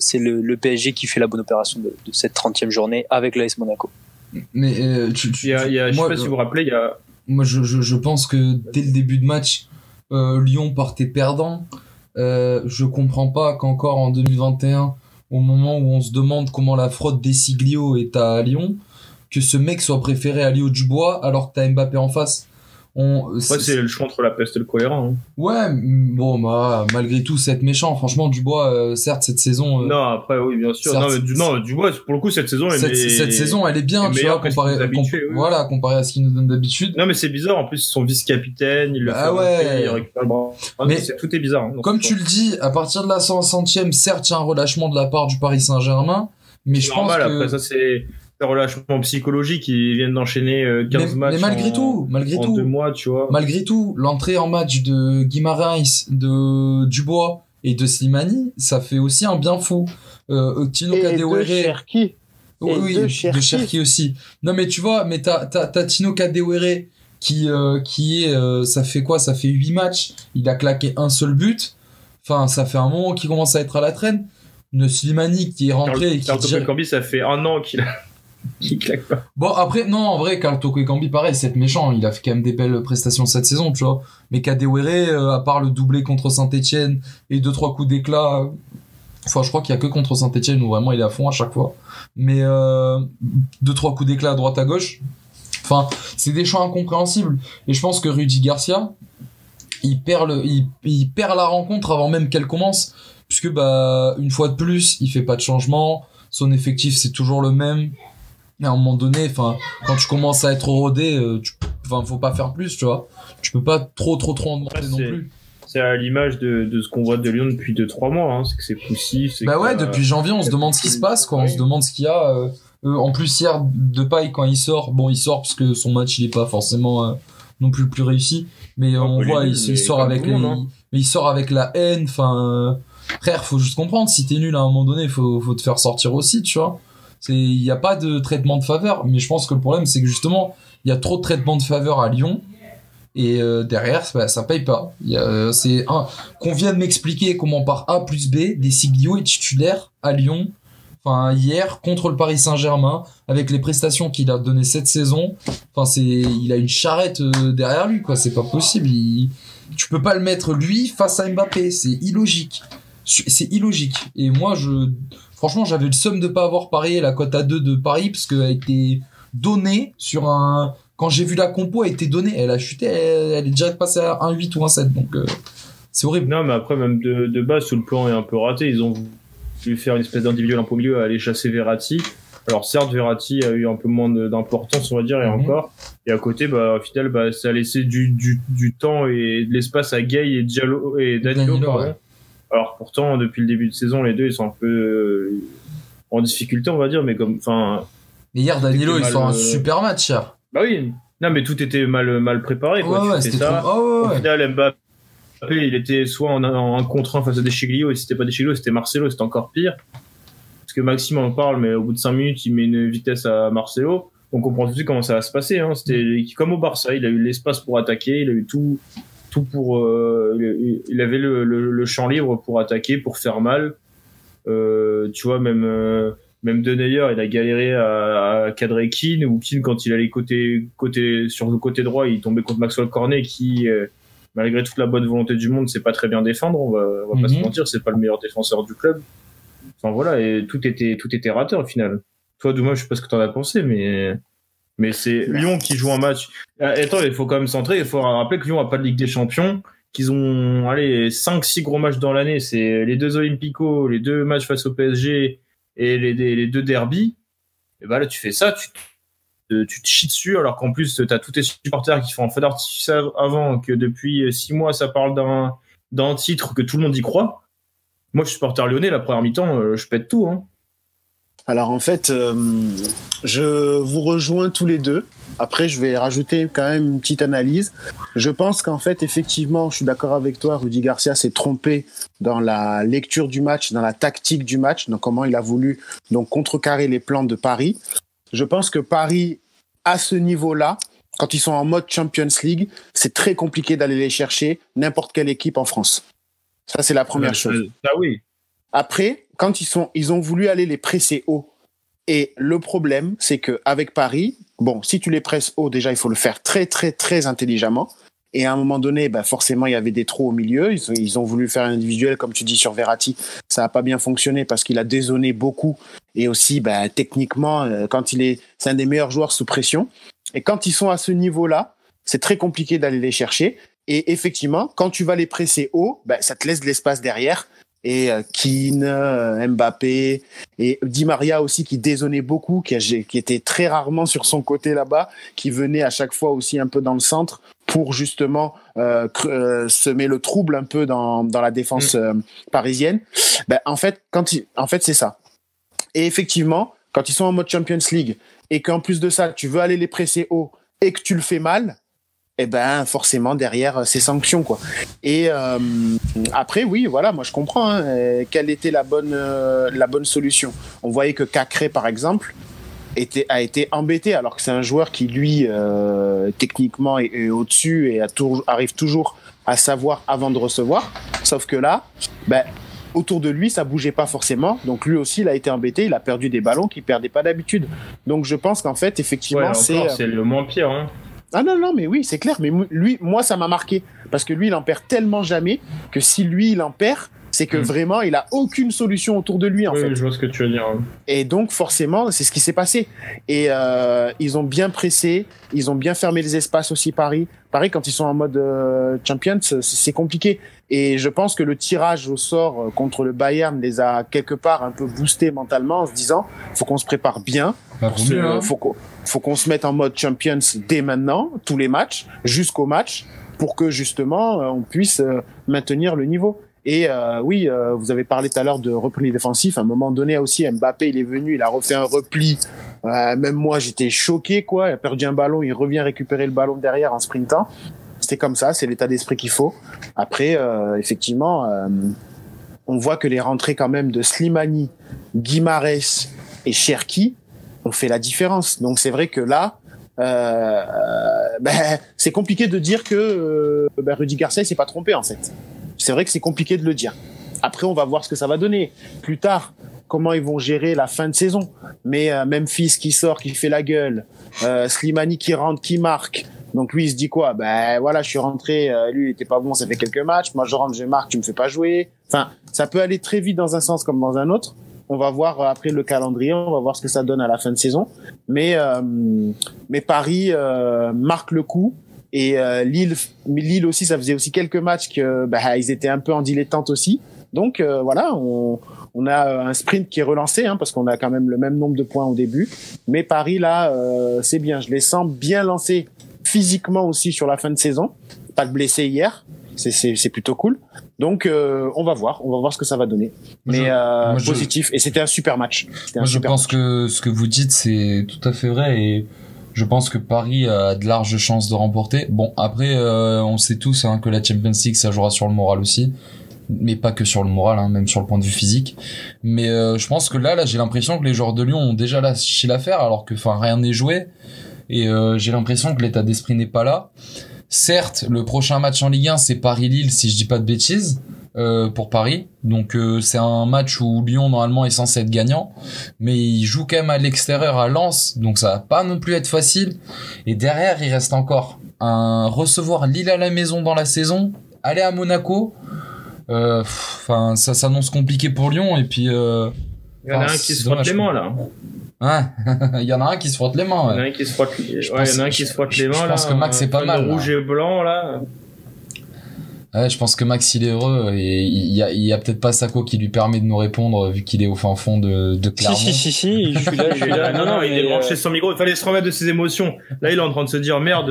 c'est le PSG qui fait la bonne opération de cette 30e journée avec l'AS Monaco. Mais je sais pas si vous vous rappelez, il y a... Moi, je pense que dès le début de match, Lyon partait perdant. Je comprends pas qu'encore en 2021, au moment où on se demande comment la fraude des Siglio est à Lyon, que ce mec soit préféré à Léo Dubois alors que t'as Mbappé en face. C'est le choix entre la peste et le choléra. Hein. Ouais, bon, malgré tout, c'est être méchant. Franchement, Dubois, certes, cette saison. Non, après, oui, bien sûr. Dubois, pour le coup, cette saison, cette saison, elle est bien, tu vois, comparé à ce qu'il nous donne d'habitude. Non, mais c'est bizarre. En plus, son vice-capitaine, il le fait, il récupère le bras. Mais tout est bizarre. Hein, comme tu le dis, à partir de la 160e, certes, il y a un relâchement de la part du Paris Saint-Germain, mais je pense que. Après, ça, c'est relâchement psychologique, ils viennent d'enchaîner 15 matchs mais malgré tout, en 2 mois, tu vois. Malgré tout, l'entrée en match de Guimarães, de Dubois et de Slimani, ça fait aussi un bien fou. Tino Kadewere. De Cherki. Oui, de Cherki aussi. Non, mais tu vois, t'as Tino Kadewere qui est, ça fait quoi? Ça fait 8 matchs. Il a claqué un seul but. Enfin, ça fait un moment qu'il commence à être à la traîne. Slimani qui est rentré et qui Kambi, ça fait 1 an qu'il claque pas. Bon, après, non, en vrai, Karl Toko Ekambi, pareil, c'est méchant. Il a fait quand même des belles prestations cette saison, tu vois. Mais Kadewere, à part le doublé contre Saint-Etienne et 2-3 coups d'éclat, enfin, je crois qu'il y a que contre Saint-Etienne où vraiment il est à fond à chaque fois. Mais 2-3 coups d'éclat à droite à gauche. Enfin, c'est des choix incompréhensibles. Et je pense que Rudy Garcia, il perd la rencontre avant même qu'elle commence. Puisque, une fois de plus, il fait pas de changement. Son effectif, c'est toujours le même. Et à un moment donné, quand tu commences à être rodé, faut pas faire plus, tu vois. Tu peux pas trop en demander non plus. C'est à l'image de ce qu'on voit de Lyon depuis 2-3 mois, hein. C'est que c'est poussif. Depuis janvier, on se demande ce qui se passe, quoi. On se demande ce qu'il y a. En plus, hier, Depay, quand il sort parce que son match, il est pas forcément non plus le plus réussi. Mais on voit, il sort avec il sort avec la haine, frère, faut juste comprendre, si t'es nul à un moment donné, faut te faire sortir aussi, tu vois. Il y a pas de traitement de faveur, mais je pense que le problème, c'est que justement, il y a trop de traitement de faveur à Lyon, et derrière, ça paye pas. Qu'on vienne m'expliquer comment par A plus B, des Siglio est titulaire à Lyon. enfin hier contre le Paris Saint-Germain, avec les prestations qu'il a données cette saison, enfin il a une charrette derrière lui, quoi. C'est pas possible. Tu peux pas le mettre lui face à Mbappé, c'est illogique. Et moi, franchement, j'avais le seum de pas avoir parié la cote à 2 de Paris parce qu'elle a été donnée sur un. Quand j'ai vu la compo, elle a été donnée, elle a chuté, elle est direct passée à 1,8 ou 1,7, donc c'est horrible. Non, mais après, même de base, tout le plan est un peu raté. Ils ont voulu faire une espèce d'individuel un peu au milieu, aller chasser Verratti. Alors certes, Verratti a eu un peu moins d'importance, on va dire, et encore. Et à côté, au final, ça a laissé du temps et de l'espace à Gay et Diallo et Danilo, pardon. Ouais. Alors pourtant, depuis le début de saison, les deux, ils sont un peu en difficulté, on va dire, mais Mais hier, Danilo, il fait un super match, cher. Bah oui. Non, mais tout était mal préparé, quoi. Ouais, c'était ça. Au final, Mbappé, il était soit en 1 contre 1 face à Deschilio, et si c'était pas Deschilio, c'était Marcelo, c'était encore pire. Parce que Maxime en parle, mais au bout de 5 minutes, il met une vitesse à Marcelo. On comprend tout de suite comment ça va se passer, hein. C'était comme au Barça, il a eu l'espace pour attaquer, il a eu tout pour, il avait le champ libre pour attaquer, pour faire mal. Tu vois, même De Neuer, il a galéré à cadrer Keane, ou Keane, quand il allait sur le côté droit, il tombait contre Maxwell Cornet, qui, malgré toute la bonne volonté du monde, sait pas très bien défendre, on va pas se mentir, c'est pas le meilleur défenseur du club. Enfin voilà, et tout était raté au final. Toi, Douma, je sais pas ce que t'en as pensé, mais c'est Lyon qui joue un match. Attends, il faut quand même centrer, il faut rappeler que Lyon a pas de Ligue des Champions, qu'ils ont 5-6 gros matchs dans l'année, c'est les 2 Olympico, les 2 matchs face au PSG et les 2 derbies. Et là tu fais ça, tu te chies dessus, alors qu'en plus t'as tous tes supporters qui font un feu d'artifice avant, que depuis 6 mois ça parle d'un titre, que tout le monde y croit. Moi, je suis supporter lyonnais, la première mi-temps, je pète tout, hein. Alors en fait, je vous rejoins tous les deux. Après, je vais rajouter quand même une petite analyse. Je pense qu'en fait, effectivement, je suis d'accord avec toi, Rudy Garcia s'est trompé dans la lecture du match, dans la tactique du match, dans comment il a voulu contrecarrer les plans de Paris. Je pense que Paris, à ce niveau-là, quand ils sont en mode Champions League, c'est très compliqué d'aller les chercher, n'importe quelle équipe en France. Ça, c'est la première chose. Ah oui. Après, quand ils ont voulu aller les presser haut. Et le problème, c'est qu'avec Paris, si tu les presses haut, déjà, il faut le faire très, très, très intelligemment. Et à un moment donné, forcément, il y avait des trous au milieu. Ils ont voulu faire un individuel, comme tu dis, sur Verratti. Ça n'a pas bien fonctionné parce qu'il a dézonné beaucoup. Et aussi, techniquement, c'est un des meilleurs joueurs sous pression. Et quand ils sont à ce niveau-là, c'est très compliqué d'aller les chercher. Et effectivement, quand tu vas les presser haut, ça te laisse de l'espace derrière. Et Keane, Mbappé et Di Maria aussi, qui dézonnait beaucoup, qui était très rarement sur son côté là-bas, qui venait à chaque fois aussi un peu dans le centre pour justement semer le trouble un peu dans la défense parisienne. En fait, c'est ça. Et effectivement, quand ils sont en mode Champions League et qu'en plus de ça, tu veux aller les presser haut et que tu le fais mal, forcément derrière c'est sanction, quoi. Et après, oui, voilà, moi je comprends quelle était la bonne solution. On voyait que Cacré, par exemple, a été embêté, alors que c'est un joueur qui, lui, techniquement est au-dessus et arrive toujours à savoir avant de recevoir. Sauf que là, autour de lui, ça bougeait pas forcément. Donc lui aussi, il a été embêté. Il a perdu des ballons qu'il perdait pas d'habitude. Donc je pense qu'en fait, effectivement, c'est le moins pire, hein. Ah non, mais oui, c'est clair. Mais lui, moi, ça m'a marqué. Parce que lui, il en perd tellement jamais que si lui, il en perd, c'est que vraiment, il a aucune solution autour de lui, en fait. Oui, je vois ce que tu veux dire. Et donc, forcément, c'est ce qui s'est passé. Et ils ont bien pressé, ils ont bien fermé les espaces aussi, Paris. Paris, quand ils sont en mode Champions, c'est compliqué. Et je pense que le tirage au sort contre le Bayern les a quelque part un peu boostés mentalement en se disant, faut qu'on se prépare bien. Faut qu'on se mette en mode Champions dès maintenant, tous les matchs, jusqu'au match, pour que justement on puisse maintenir le niveau. Et oui, vous avez parlé tout à l'heure de repli défensif. À un moment donné aussi, Mbappé, il est venu, il a refait un repli. Même moi, j'étais choqué, quoi. Il a perdu un ballon, il revient récupérer le ballon derrière en sprintant. C'était comme ça, c'est l'état d'esprit qu'il faut. Après, effectivement, on voit que les rentrées quand même de Slimani, Guimarães et Cherki ont fait la différence. Donc c'est vrai que là, c'est compliqué de dire que Rudy Garcia s'est pas trompé, en fait. C'est vrai que c'est compliqué de le dire. Après, on va voir ce que ça va donner. Plus tard, comment ils vont gérer la fin de saison. Mais Memphis qui sort, qui fait la gueule, Slimani qui rentre, qui marque. Donc lui il se dit quoi? Ben voilà, je suis rentré, lui il était pas bon, ça fait quelques matchs. Moi je rentre, je marque, tu me fais pas jouer. Enfin, ça peut aller très vite dans un sens comme dans un autre. On va voir après le calendrier, on va voir ce que ça donne à la fin de saison. Mais Paris marque le coup. Et Lille aussi, ça faisait aussi quelques matchs que ils étaient un peu en dilettante aussi. Donc voilà, on a un sprint qui est relancé parce qu'on a quand même le même nombre de points au début. Mais Paris là, c'est bien. Je les sens bien lancés physiquement aussi sur la fin de saison. Pas de blessés hier, c'est plutôt cool. Donc on va voir ce que ça va donner. Mais positif. Et c'était un super match. Je pense que ce que vous dites c'est tout à fait vrai et je pense que Paris a de larges chances de remporter. Bon, après, on sait tous que la Champions League, ça jouera sur le moral aussi. Mais pas que sur le moral, même sur le point de vue physique. Mais je pense que là, j'ai l'impression que les joueurs de Lyon ont déjà lâché l'affaire, alors que rien n'est joué. Et j'ai l'impression que l'état d'esprit n'est pas là. Certes, le prochain match en Ligue 1, c'est Paris-Lille, si je dis pas de bêtises. Pour Paris, donc c'est un match où Lyon normalement est censé être gagnant, mais il joue quand même à l'extérieur à Lens, donc ça va pas non plus être facile. Et derrière il reste encore recevoir Lille à la maison dans la saison, aller à Monaco, ça s'annonce compliqué pour Lyon. Et puis il y en a un qui se frotte les mains là. Il y en a un qui se frotte les mains. Il y en a un qui se frotte les mains. Je pense que Max c'est pas mal. Rouge et blanc là. Ouais, je pense que Max il est heureux et il y a peut-être pas Sako qui lui permet de nous répondre vu qu'il est au fin fond de Clermont. Si, je suis là. Non, il est branché sans micro. Il fallait se remettre de ses émotions. Là, il est en train de se dire merde,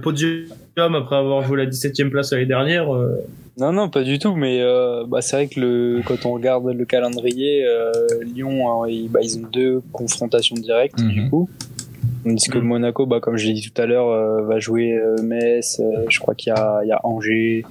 podium après avoir joué la 17e place l'année dernière. Non, pas du tout. Mais c'est vrai que quand on regarde le calendrier, Lyon, ils ont 2 confrontations directes du coup. Tandis que Monaco, comme je l'ai dit tout à l'heure, va jouer Metz. Je crois qu'il y a Angers.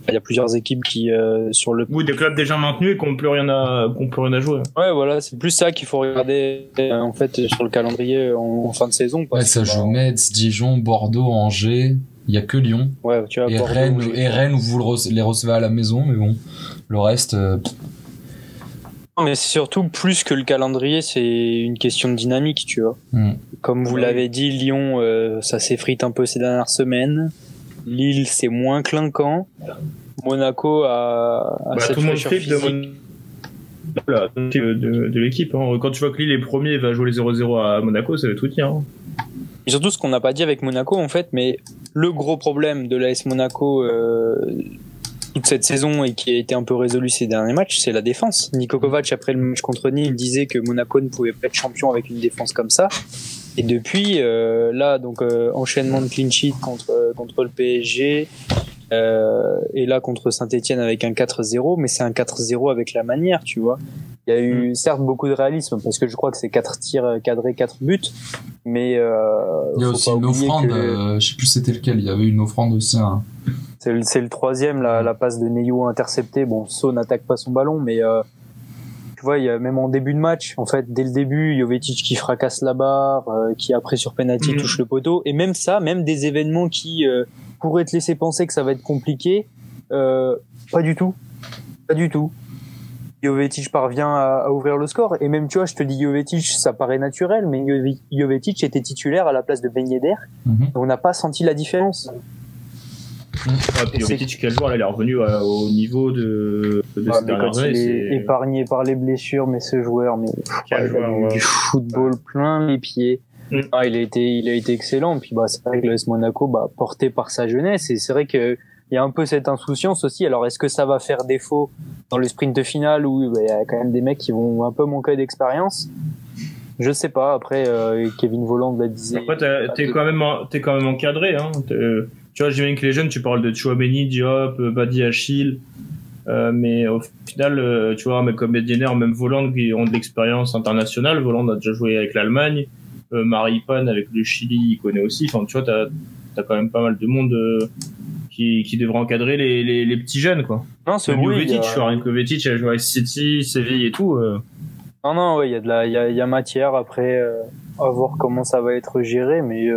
Il y a plusieurs équipes qui sur le. Oui, des clubs déjà maintenus et qui n'ont plus rien à jouer. Ouais, voilà, c'est plus ça qu'il faut regarder en fait sur le calendrier en fin de saison. Ça joue Metz, Dijon, Bordeaux, Angers. Il y a que Lyon. Ouais, tu vois. Et Bordeaux, Rennes où vous les recevez à la maison, mais bon, le reste. Mais c'est surtout plus que le calendrier, c'est une question de dynamique, tu vois. Comme vous l'avez dit, Lyon, ça s'effrite un peu ces dernières semaines. Lille, c'est moins clinquant. Monaco a cette tout le monde flippe de l'équipe. Quand tu vois que Lille est premier et va jouer les 0-0 à Monaco, ça va tout tenir. Et surtout, ce qu'on n'a pas dit avec Monaco, en fait, mais le gros problème de l'AS Monaco toute cette saison et qui a été un peu résolu ces derniers matchs, c'est la défense. Niko Kovac, après le match contre Nîmes, disait que Monaco ne pouvait pas être champion avec une défense comme ça. Et depuis, enchaînement de clean sheet contre le PSG, et là contre Saint-Etienne avec un 4-0, mais c'est un 4-0 avec la manière, tu vois. Il y a eu certes beaucoup de réalisme, parce que je crois que c'est 4 tirs cadrés, 4 buts, mais il y a aussi une offrande, je sais plus c'était lequel, il y avait une offrande aussi. C'est le 3e, la passe de Neyou interceptée. Bon, So n'attaque pas son ballon, mais tu vois, il y a même en début de match, en fait, dès le début, Jovetic qui fracasse la barre, qui après sur penalty touche le poteau, et même des événements qui pourraient te laisser penser que ça va être compliqué, pas du tout. Jovetic parvient à ouvrir le score, et même, tu vois, je te dis Jovetic, ça paraît naturel, mais Jovetic était titulaire à la place de Ben Yedder, on n'a pas senti la différence. Jovetic, quel joueur, il est revenu au niveau de ces dernières années. Il est épargné par les blessures, mais ce joueur, du football plein les pieds. Il a été excellent. Puis c'est vrai que l'AS Monaco, porté par sa jeunesse, et c'est vrai que il y a un peu cette insouciance aussi. Alors est-ce que ça va faire défaut dans le sprint final où il y a quand même des mecs qui vont un peu manquer d'expérience? Je sais pas. Après, Kevin Volland l'a dit. Après, t'es quand même encadré, hein. Tu vois, j'imagine que les jeunes, tu parles de Chouameni, Diop, Badi Achille, mais au final, tu vois, un mec comme Mediener, même Volland, qui ont de l'expérience internationale. Volland a déjà joué avec l'Allemagne, Maripane avec le Chili, il connaît aussi. Enfin, tu vois, t'as quand même pas mal de monde qui devrait encadrer les petits jeunes, quoi. Non, c'est Jovetic, Jovetic, a joué avec City, Séville et tout. Non, ouais, il y a matière. Après, à voir comment ça va être géré, mais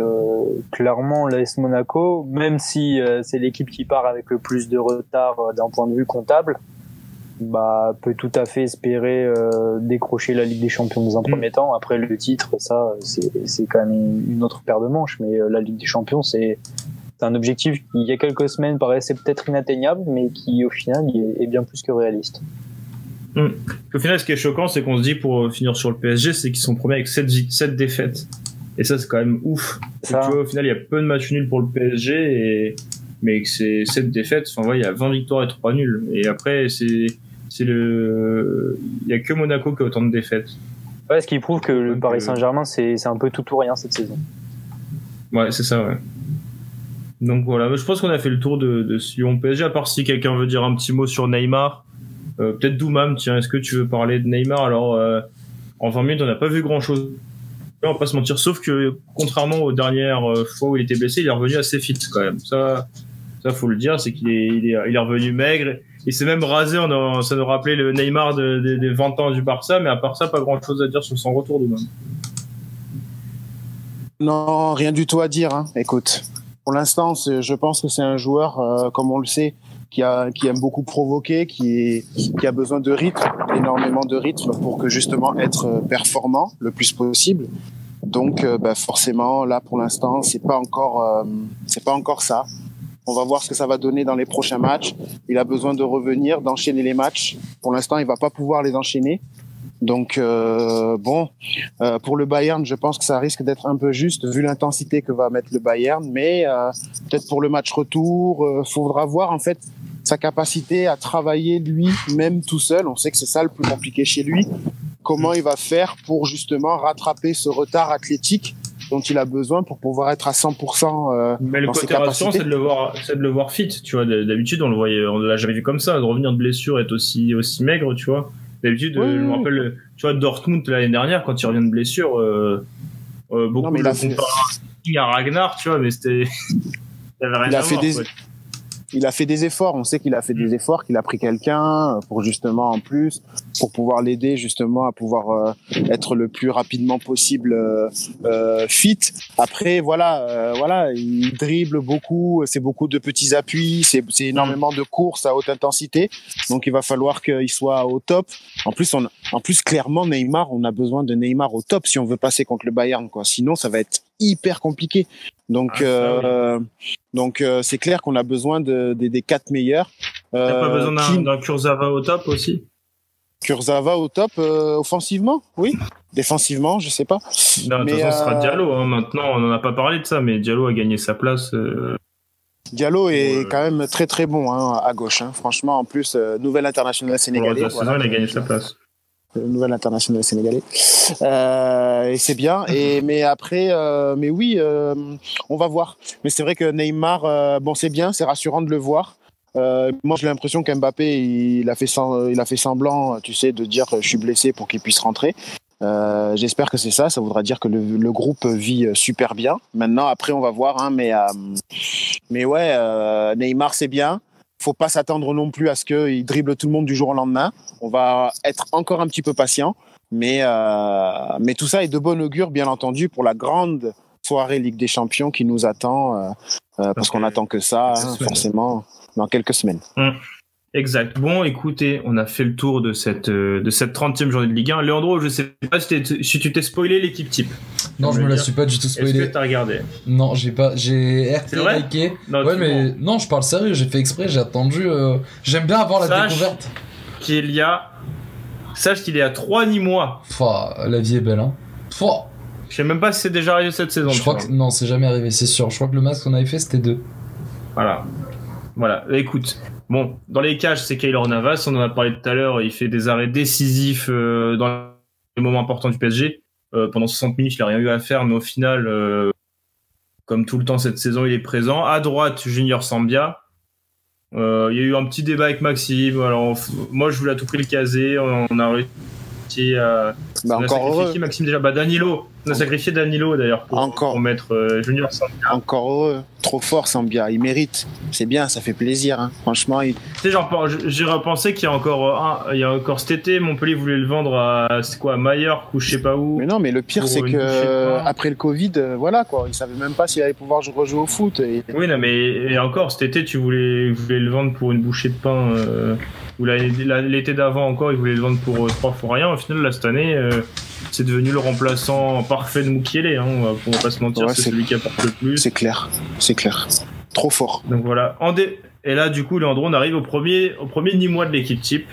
clairement, l'AS Monaco, même si c'est l'équipe qui part avec le plus de retard d'un point de vue comptable, peut tout à fait espérer décrocher la Ligue des Champions dans un premier temps. Après le titre, ça c'est quand même une autre paire de manches, mais la Ligue des Champions c'est un objectif qui il y a quelques semaines paraissait peut-être inatteignable, mais qui au final est bien plus que réaliste. Au final, ce qui est choquant, c'est qu'on se dit, pour finir sur le PSG, c'est qu'ils sont premiers avec 7 défaites. Et ça, c'est quand même ouf. Tu vois, au final, il y a peu de matchs nuls pour le PSG, mais c'est 7 défaites. Enfin, ouais, il y a 20 victoires et 3 nuls. Et après, il y a que Monaco qui a autant de défaites. Ouais, ce qui prouve que le Paris Saint-Germain, c'est un peu tout ou rien cette saison. Ouais, c'est ça, ouais. Donc voilà, je pense qu'on a fait le tour de Lyon PSG, à part si quelqu'un veut dire un petit mot sur Neymar. Peut-être Doumam, tiens, est-ce que tu veux parler de Neymar? Alors, en 20 minutes, on n'a pas vu grand-chose. On va pas se mentir, sauf que, contrairement aux dernières fois où il était blessé, il est revenu assez fit, quand même. Ça faut le dire, c'est qu'il est revenu maigre. Il s'est même rasé, ça nous rappelait le Neymar des 20 ans du Barça, mais à part ça, pas grand-chose à dire sur son retour, Doumam. Non, rien du tout à dire, hein. Écoute, pour l'instant, je pense que c'est un joueur, comme on le sait, qui aime beaucoup provoquer, qui a besoin de rythme, énormément de rythme pour que justement être performant le plus possible. Donc forcément là pour l'instant c'est pas encore ça. On va voir ce que ça va donner dans les prochains matchs. Il a besoin de revenir, d'enchaîner les matchs. Pour l'instant, il va pas pouvoir les enchaîner. Donc pour le Bayern, je pense que ça risque d'être un peu juste vu l'intensité que va mettre le Bayern, mais peut-être pour le match retour, faudra voir en fait sa capacité à travailler lui-même tout seul. On sait que c'est ça le plus compliqué chez lui. Comment il va faire pour justement rattraper ce retard athlétique dont il a besoin pour pouvoir être à 100% mais le côté rassurant, c'est de le voir fit, tu vois. D'habitude, on l'a jamais vu comme ça, de revenir de blessure, être aussi maigre, tu vois. D'habitude, je me rappelle, tu vois, Dortmund l'année dernière, quand il revient de blessure, beaucoup le comparent à Ragnar, tu vois, mais c'était, il a fait des efforts. On sait qu'il a fait des efforts, qu'il a pris quelqu'un pour justement en plus, pour pouvoir l'aider justement à pouvoir être le plus rapidement possible fit. Après voilà, il dribble beaucoup, c'est beaucoup de petits appuis, c'est énormément de courses à haute intensité. Donc il va falloir qu'il soit au top. En plus clairement Neymar, on a besoin de Neymar au top si on veut passer contre le Bayern, quoi. Sinon ça va être hyper compliqué. Donc c'est clair qu'on a besoin des 4 meilleurs. T'as pas besoin d'un Kurzawa au top aussi? Kurzawa au top offensivement, oui. Défensivement, je sais pas. Non, de toute façon, ce sera Diallo. Hein. Maintenant, on n'en a pas parlé de ça, mais Diallo a gagné sa place. Diallo est quand même très très bon à gauche. Hein. Franchement, en plus, nouvel international sénégalais. Pour la saison, il a gagné sa place. Nouvel international sénégalais. Et c'est bien. Mais après, mais oui, on va voir. Mais c'est vrai que Neymar, c'est bien, c'est rassurant de le voir. Moi, j'ai l'impression qu'Mbappé, il a fait semblant, tu sais, de dire je suis blessé pour qu'il puisse rentrer. J'espère que c'est ça. Ça voudra dire que le groupe vit super bien. Maintenant, après, on va voir. Hein, mais ouais, Neymar, c'est bien. Faut pas s'attendre non plus à ce qu'il dribble tout le monde du jour au lendemain. On va être encore un petit peu patient. Mais tout ça est de bon augure, bien entendu, pour la grande soirée Ligue des Champions qui nous attend. Parce qu'on attend que ça, forcément, dans quelques semaines. Exact. Bon, écoutez, on a fait le tour de cette 30e journée de Ligue 1. Leandro, je sais pas si tu t'es spoilé l'équipe type. Non, je me la suis pas du tout spoilé. Est-ce que t'as regardé? Non, j'ai pas. J'ai RT liké. Ouais, mais non, je parle sérieux. J'ai fait exprès. J'ai attendu. J'aime bien avoir la découverte. Sache qu'il est à 3 Nîmois. La vie est belle, hein. Je sais même pas si c'est déjà arrivé cette saison. Je crois que non, c'est jamais arrivé, c'est sûr. Je crois que le masque qu'on avait fait, c'était 2. Voilà. Écoute. Bon, dans les cages, c'est Keylor Navas, on en a parlé tout à l'heure, il fait des arrêts décisifs dans les moments importants du PSG. Pendant 60 minutes, il n'a rien eu à faire, mais au final, comme tout le temps cette saison, il est présent. À droite, Junior Sambia. Il y a eu un petit débat avec Maxime. Alors, moi, je voulais à tout prix le caser. On a réussi à... on a sacrifié qui, Maxime, déjà Danilo. On a sacrifié Danilo, d'ailleurs, pour mettre Junior Sambia. Encore heureux. Trop fort, Sambia. Il mérite. C'est bien, ça fait plaisir. Hein. Franchement, Tu sais, j'ai repensé qu'il y a encore cet été, Montpellier voulait le vendre à Mallorca ou je sais pas où. Mais non, mais le pire, c'est que après le Covid, voilà quoi. Il savait même pas s'il allait pouvoir rejouer au foot. Oui, non, mais et encore cet été, tu voulais le vendre pour une bouchée de pain. ou l'été d'avant encore, ils voulaient le vendre pour 3 fois rien. Au final, là, cette année, c'est devenu le remplaçant parfait de Mukiele, hein, on va pas se mentir, c'est celui qui apporte le plus. C'est clair. Trop fort. Donc voilà. Et là, du coup, Leandro, on arrive au premier Nîmois de l'équipe type,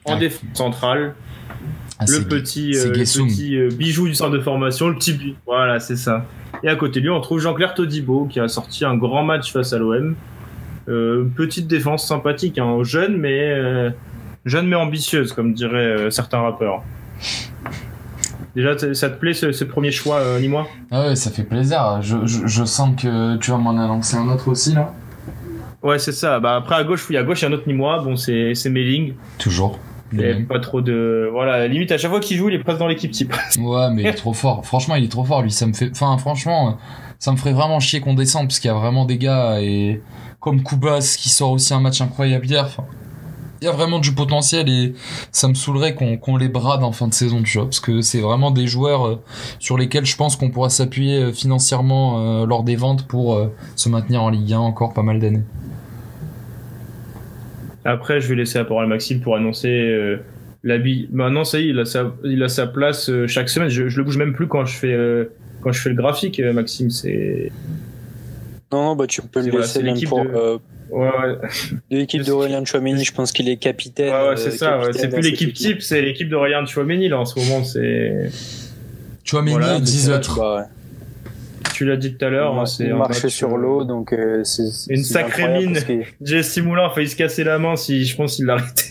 en défense centrale. Le petit bijou du centre de formation, voilà, c'est ça. Et à côté de lui, on trouve Jean-Claire Todibo, qui a sorti un grand match face à l'OM. Petite défense sympathique, hein, jeune mais ambitieuse, comme diraient certains rappeurs. Déjà, ça te plaît ce premier choix, Nîmois? Ah ouais, ça fait plaisir. Je sens que tu vas m'en annoncer un autre aussi, là. Ouais, c'est ça. Bah, après, à gauche, il y a un autre Nîmois. Bon, c'est Melling. Toujours. Et pas trop de... Voilà, limite, à chaque fois qu'il joue, il est presque dans l'équipe type. Ouais, mais il est trop fort. Franchement, il est trop fort, lui. Franchement, ça me ferait vraiment chier qu'on descende, parce qu'il y a vraiment des gars, et comme Koubas, qui sort aussi un match incroyable hier. Enfin, il y a vraiment du potentiel, et ça me saoulerait qu'on les brade en fin de saison, tu vois, parce que c'est vraiment des joueurs sur lesquels je pense qu'on pourra s'appuyer financièrement lors des ventes pour se maintenir en Ligue 1 encore pas mal d'années. Après, je vais laisser la parole à Maxime pour annoncer maintenant, ça y est, il a sa place chaque semaine. Je le bouge même plus quand je fais le graphique, Maxime. Non, bah tu peux le laisser même pour l'équipe d'Aurélien Tchouaméni. Je pense qu'il est capitaine. Ouais, c'est ça. Ouais. C'est plus l'équipe type, c'est l'équipe d'Aurélien Tchouaméni là en ce moment. C'est Tchouaméni 10 autres. Bah, ouais. Tu l'as dit tout à l'heure, c'est marché sur l'eau, donc c'est une sacrée mine. Jesse Moulin a failli se casser la main je pense qu'il l'a arrêté.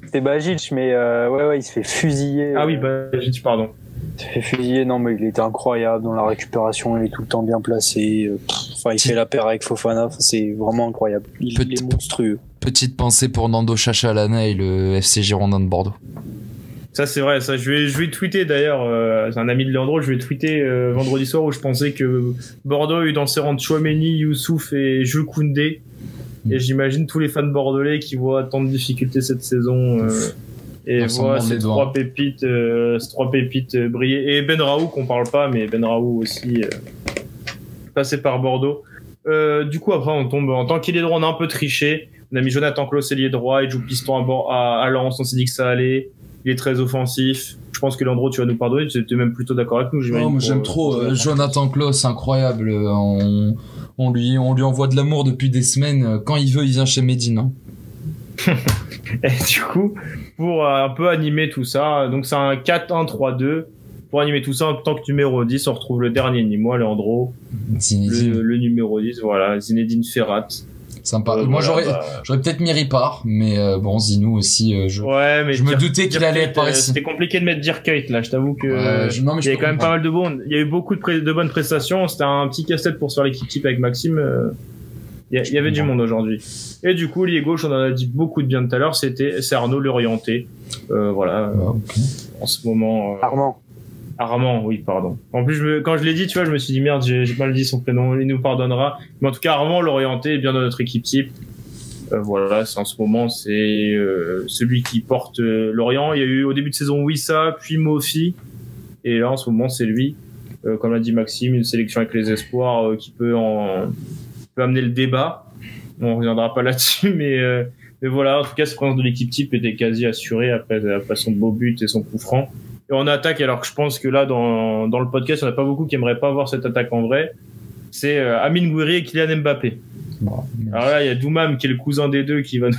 C'était Bajic, mais il se fait fusiller. Ah oui, Bajic, pardon. Il se fait fusiller, non, mais il était incroyable dans la récupération, il est tout le temps bien placé. Il fait la paire avec Fofana, c'est vraiment incroyable. Il est monstrueux. Petite pensée pour Nando Chachalana et le FC Girondin de Bordeaux. Ça c'est vrai, ça je vais tweeter d'ailleurs, c'est un ami de Leandro, je vais tweeter vendredi soir où je pensais que Bordeaux a eu dans ses rangs de Tchouaméni, Youssouf et Jules Koundé, et j'imagine tous les fans bordelais qui voient tant de difficultés cette saison et voient ces trois pépites briller, et Ben Raoult qu'on parle pas, mais Ben Raoult aussi passé par Bordeaux. Du coup après on tombe en tant qu'ailier droit, on a un peu triché, on a mis Jonathan Clauss ailier droit, il joue piston à Lens, on s'est dit que ça allait. Il est très offensif. Je pense que Leandro, tu vas nous pardonner. Tu es même plutôt d'accord avec nous, j'imagine. Non, moi j'aime trop Jonathan Clauss, incroyable. On lui envoie de l'amour depuis des semaines. Quand il veut, il vient chez Médine. Hein. Et du coup, pour un peu animer tout ça, donc c'est un 4-1-3-2. Pour animer tout ça, en tant que numéro 10, on retrouve le dernier Nîmois, Leandro. Le numéro 10, voilà, Zinedine Ferrat. Sympa. Moi, j'aurais peut-être mis Ripard, mais Zinou aussi. Je me doutais qu'il allait être par ici. C'était compliqué de mettre Dirk Kuyt là. Je t'avoue que il y avait quand même pas mal de bons. Il y a eu beaucoup de bonnes prestations. C'était un petit casse-tête pour se faire l'équipe type avec Maxime. Il y avait du monde aujourd'hui. Et du coup, lié gauche, on en a dit beaucoup de bien tout à l'heure. C'est Arnaud Lorienté. Voilà. Okay. En ce moment. Armand, oui, pardon. En plus, quand je l'ai dit, tu vois, je me suis dit merde, j'ai mal dit son prénom, il nous pardonnera. Mais en tout cas, Armand Lorienté est bien dans notre équipe type. Voilà, en ce moment, c'est celui qui porte Lorient. Il y a eu au début de saison Wissa, puis Mofi, et là en ce moment c'est lui. Comme l'a dit Maxime, une sélection avec les espoirs qui peut amener le débat. On reviendra pas là-dessus, mais voilà. En tout cas, cette présence de l'équipe type était quasi assurée après son beau but et son coup franc. Et on attaque, alors que je pense que là, dans le podcast, il n'y en a pas beaucoup qui aimeraient pas voir cette attaque en vrai. C'est Amine Gouiri et Kylian Mbappé. Bon, alors là, il y a Doumam qui est le cousin des deux qui va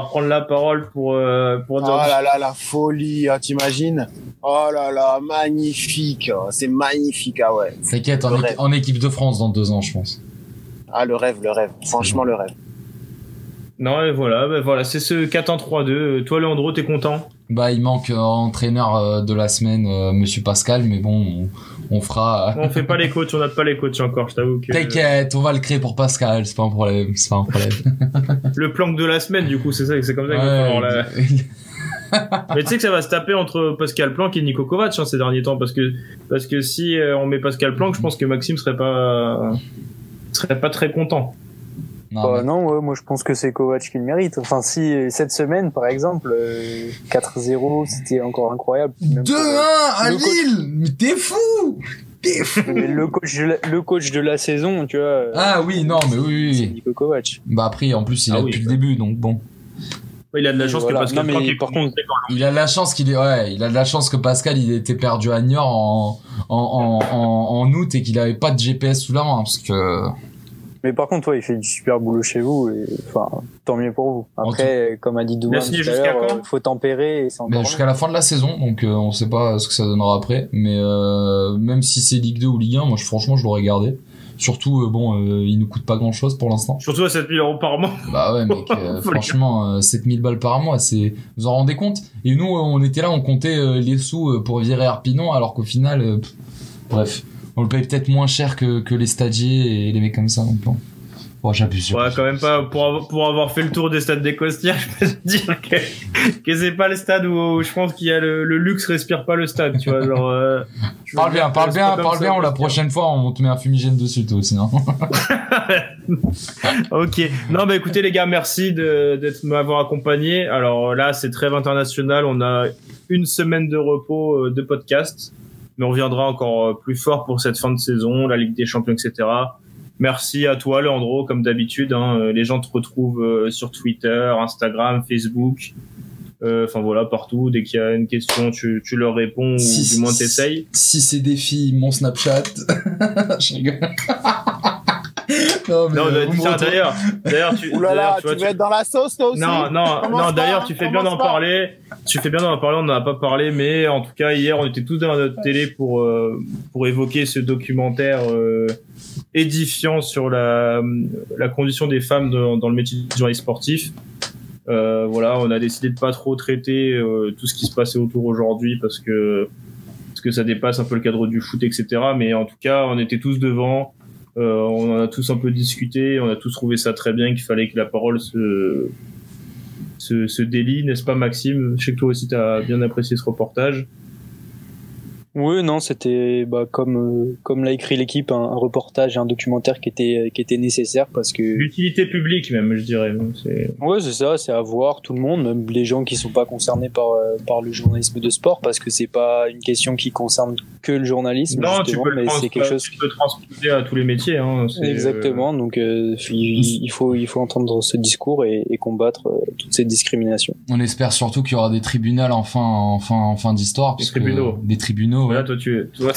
reprendre la parole pour dire... Oh là là, la folie, t'imagines? Oh là là, magnifique. C'est magnifique, ah ouais. T'inquiète, en équipe de France dans 2 ans, je pense. Ah, le rêve. Franchement, le rêve. Non, et voilà, c'est ce 4-1-3-2. Toi, Leandro, t'es content? Il manque entraîneur de la semaine, Monsieur Pascal, mais bon, on fera. On fait pas les coachs, on n'a pas les coachs encore, je t'avoue que. T'inquiète, on va le créer pour Pascal, c'est pas un problème. Le planque de la semaine, du coup, c'est comme ça qu'il va falloir Mais tu sais que ça va se taper entre Pascal Planck et Niko Kovac ces derniers temps, parce que si on met Pascal Planck, je pense que Maxime serait pas très content. Non, moi je pense que c'est Kovac qui le mérite. Enfin, si cette semaine, par exemple, 4-0, c'était encore incroyable. 2-1 à Lille, mais t'es fou. Mais le coach de la saison, tu vois. Ah oui, non, mais oui. C'est Niko Kovac. Après, en plus, il a depuis le début, donc bon. Il a de la chance que Pascal Franck par contre, il a de la chance il a de la chance que Pascal il était perdu à Niort en août et qu'il avait pas de GPS sous la main parce que. Mais par contre, il fait du super boulot chez vous et enfin tant mieux pour vous. Après, comme a dit Douma tout à l'heure, faut tempérer et c'est encore jusqu'à la fin de la saison, donc on sait pas ce que ça donnera après. Mais même si c'est Ligue 2 ou Ligue 1, moi franchement je l'aurais gardé. Surtout, il nous coûte pas grand chose pour l'instant. Surtout à 7 000 € par mois. Bah ouais, mec, franchement, 7 000 balles par mois, vous en rendez compte? Et nous, on était là, on comptait les sous pour virer Arpinon, alors qu'au final, bref, on le paye peut-être moins cher que les stadiers et les mecs comme ça, donc bon. Oh, j'abuse. Ouais, quand même pas, pour avoir fait le tour des stades des Costières, je peux te dire que c'est pas le stade où je pense qu'il y a le luxe respire pas le stade, tu vois, genre, parle bien, la prochaine fois, on te met un fumigène dessus, toi aussi, hein. Ok. Non, bah, écoutez, les gars, merci d'être m'avoir accompagné. Alors là, c'est trêve internationale. On a une semaine de repos de podcast, mais on reviendra encore plus fort pour cette fin de saison, la Ligue des Champions, etc. Merci à toi, Leandro, comme d'habitude. Les gens te retrouvent sur Twitter, Instagram, Facebook. Enfin voilà, partout. Dès qu'il y a une question, tu leur réponds ou du moins t'essayes. Si c'est des filles, mon Snapchat. Je rigole. Non, d'ailleurs, tu vas être dans la sauce, toi aussi. Non, d'ailleurs, tu fais bien d'en parler. On n'en a pas parlé, mais en tout cas, hier, on était tous dans notre télé pour évoquer ce documentaire, édifiant sur la condition des femmes dans le métier de journaliste sportif. Voilà, on a décidé de pas trop traiter tout ce qui se passait autour aujourd'hui parce que ça dépasse un peu le cadre du foot, etc. Mais en tout cas, on était tous devant. On en a tous un peu discuté, on a tous trouvé ça très bien, qu'il fallait que la parole se délie, n'est-ce pas, Maxime? Je sais que toi aussi t'as bien apprécié ce reportage. Oui, non, c'était comme l'a écrit l'équipe, un reportage, un documentaire qui était nécessaire parce que l'utilité publique même, je dirais. Ouais, c'est ça, c'est à voir tout le monde, même les gens qui sont pas concernés par le journalisme de sport, parce que c'est pas une question qui concerne que le journalisme. Non, tu peux transposer à tous les métiers. Exactement, donc il faut entendre ce discours et combattre toutes ces discriminations. On espère surtout qu'il y aura des tribunaux en fin d'histoire, des tribunaux. Voilà, toi tu vas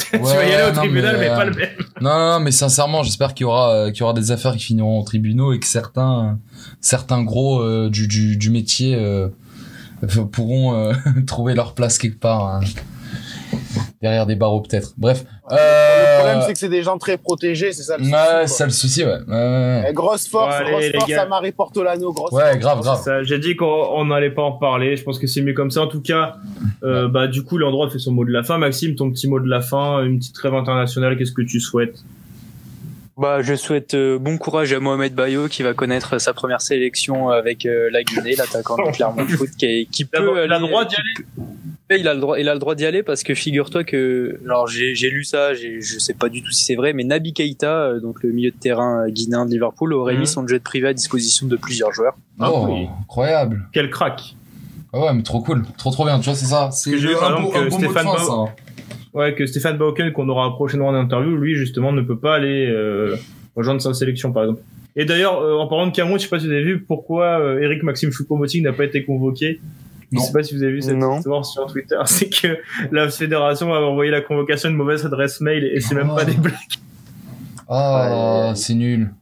y aller au tribunal, mais pas le même. Non, mais sincèrement, j'espère qu'il y aura des affaires qui finiront au tribunal et que certains gros du métier pourront trouver leur place quelque part derrière des barreaux peut-être. Bref. Le problème c'est que c'est des gens très protégés, c'est ça le souci. Ouais, c'est ça le souci, ouais. Grosse force, à Marie Portolano, grosse force. Ouais, grave. J'ai dit qu'on n'allait pas en parler, je pense que c'est mieux comme ça. En tout cas, du coup, Leandro fait son mot de la fin. Maxime, ton petit mot de la fin, une petite trêve internationale, qu'est-ce que tu souhaites? Je souhaite bon courage à Mohamed Bayo qui va connaître sa première sélection avec la Guinée, l'attaquant de Clermont Foot qui peut aller. Il a le droit d'y aller. Il a le droit d'y aller parce que figure-toi que, alors j'ai lu ça, je sais pas du tout si c'est vrai, mais Naby Keïta, donc le milieu de terrain guinéen de Liverpool, aurait mis son jet privé à disposition de plusieurs joueurs. Oh, oui. Incroyable. Quel crack. Ah ouais, mais trop cool, trop bien, tu vois, c'est ça. C'est que Stéphane Bauken, qu'on aura prochainement en interview, lui justement ne peut pas aller rejoindre sa sélection par exemple. Et d'ailleurs, en parlant de Cameroun, je sais pas si vous avez vu pourquoi Eric Maxime Choupo-Moting n'a pas été convoqué. Non. Je sais pas si vous avez vu cette histoire sur Twitter, c'est que la fédération a envoyé la convocation à une mauvaise adresse mail et c'est même pas des blagues. C'est nul.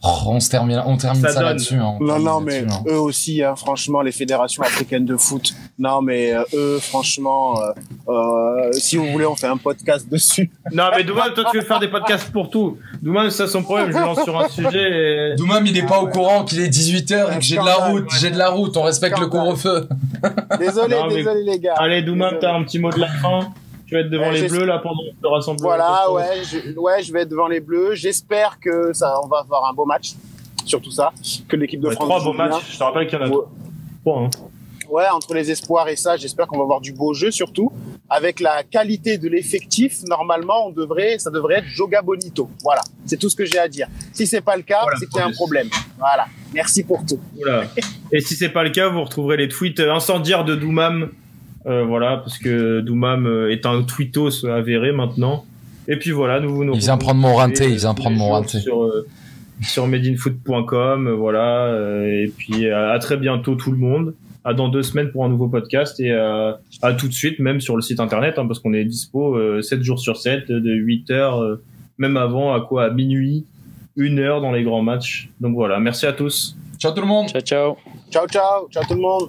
On termine ça là-dessus. Mais eux aussi, franchement, les fédérations africaines de foot. Non, mais eux, franchement, si vous voulez, on fait un podcast dessus. Non, mais Doumam, toi, tu veux faire des podcasts pour tout. Doumam, c'est ça son problème. Je lance sur un sujet. Doumam, il est pas au courant qu'il est 18h et que j'ai de la route. On respecte le couvre-feu. Désolé, les gars. Allez, Doumam, t'as un petit mot de la fin. Tu vas être devant les Bleus là pendant le rassemblement. Voilà, je vais être devant les Bleus. J'espère que on va avoir un beau match, surtout ça, que l'équipe de France. 3 beaux matchs. Je te rappelle qu'il y en a 3. Ouais, entre les espoirs et ça, j'espère qu'on va avoir du beau jeu surtout. Avec la qualité de l'effectif, normalement, ça devrait être Joga Bonito. Voilà, c'est tout ce que j'ai à dire. Si c'est pas le cas, c'est qu'il y a un problème. Voilà, merci pour tout. Voilà. Et si c'est pas le cas, vous retrouverez les tweets incendiaires de Doumam. Voilà, parce que Doumam est un tweetos avéré maintenant. Et puis voilà, nous il vient prendre mon rinté, sur madeinfoot.com, voilà. Et puis à très bientôt tout le monde. À dans 2 semaines pour un nouveau podcast et à tout de suite, même sur le site internet, hein, parce qu'on est dispo 7 jours sur 7, de 8h, même avant, à minuit, 1h dans les grands matchs. Donc voilà, merci à tous. Ciao tout le monde. Ciao, ciao. Ciao, ciao. Ciao tout le monde.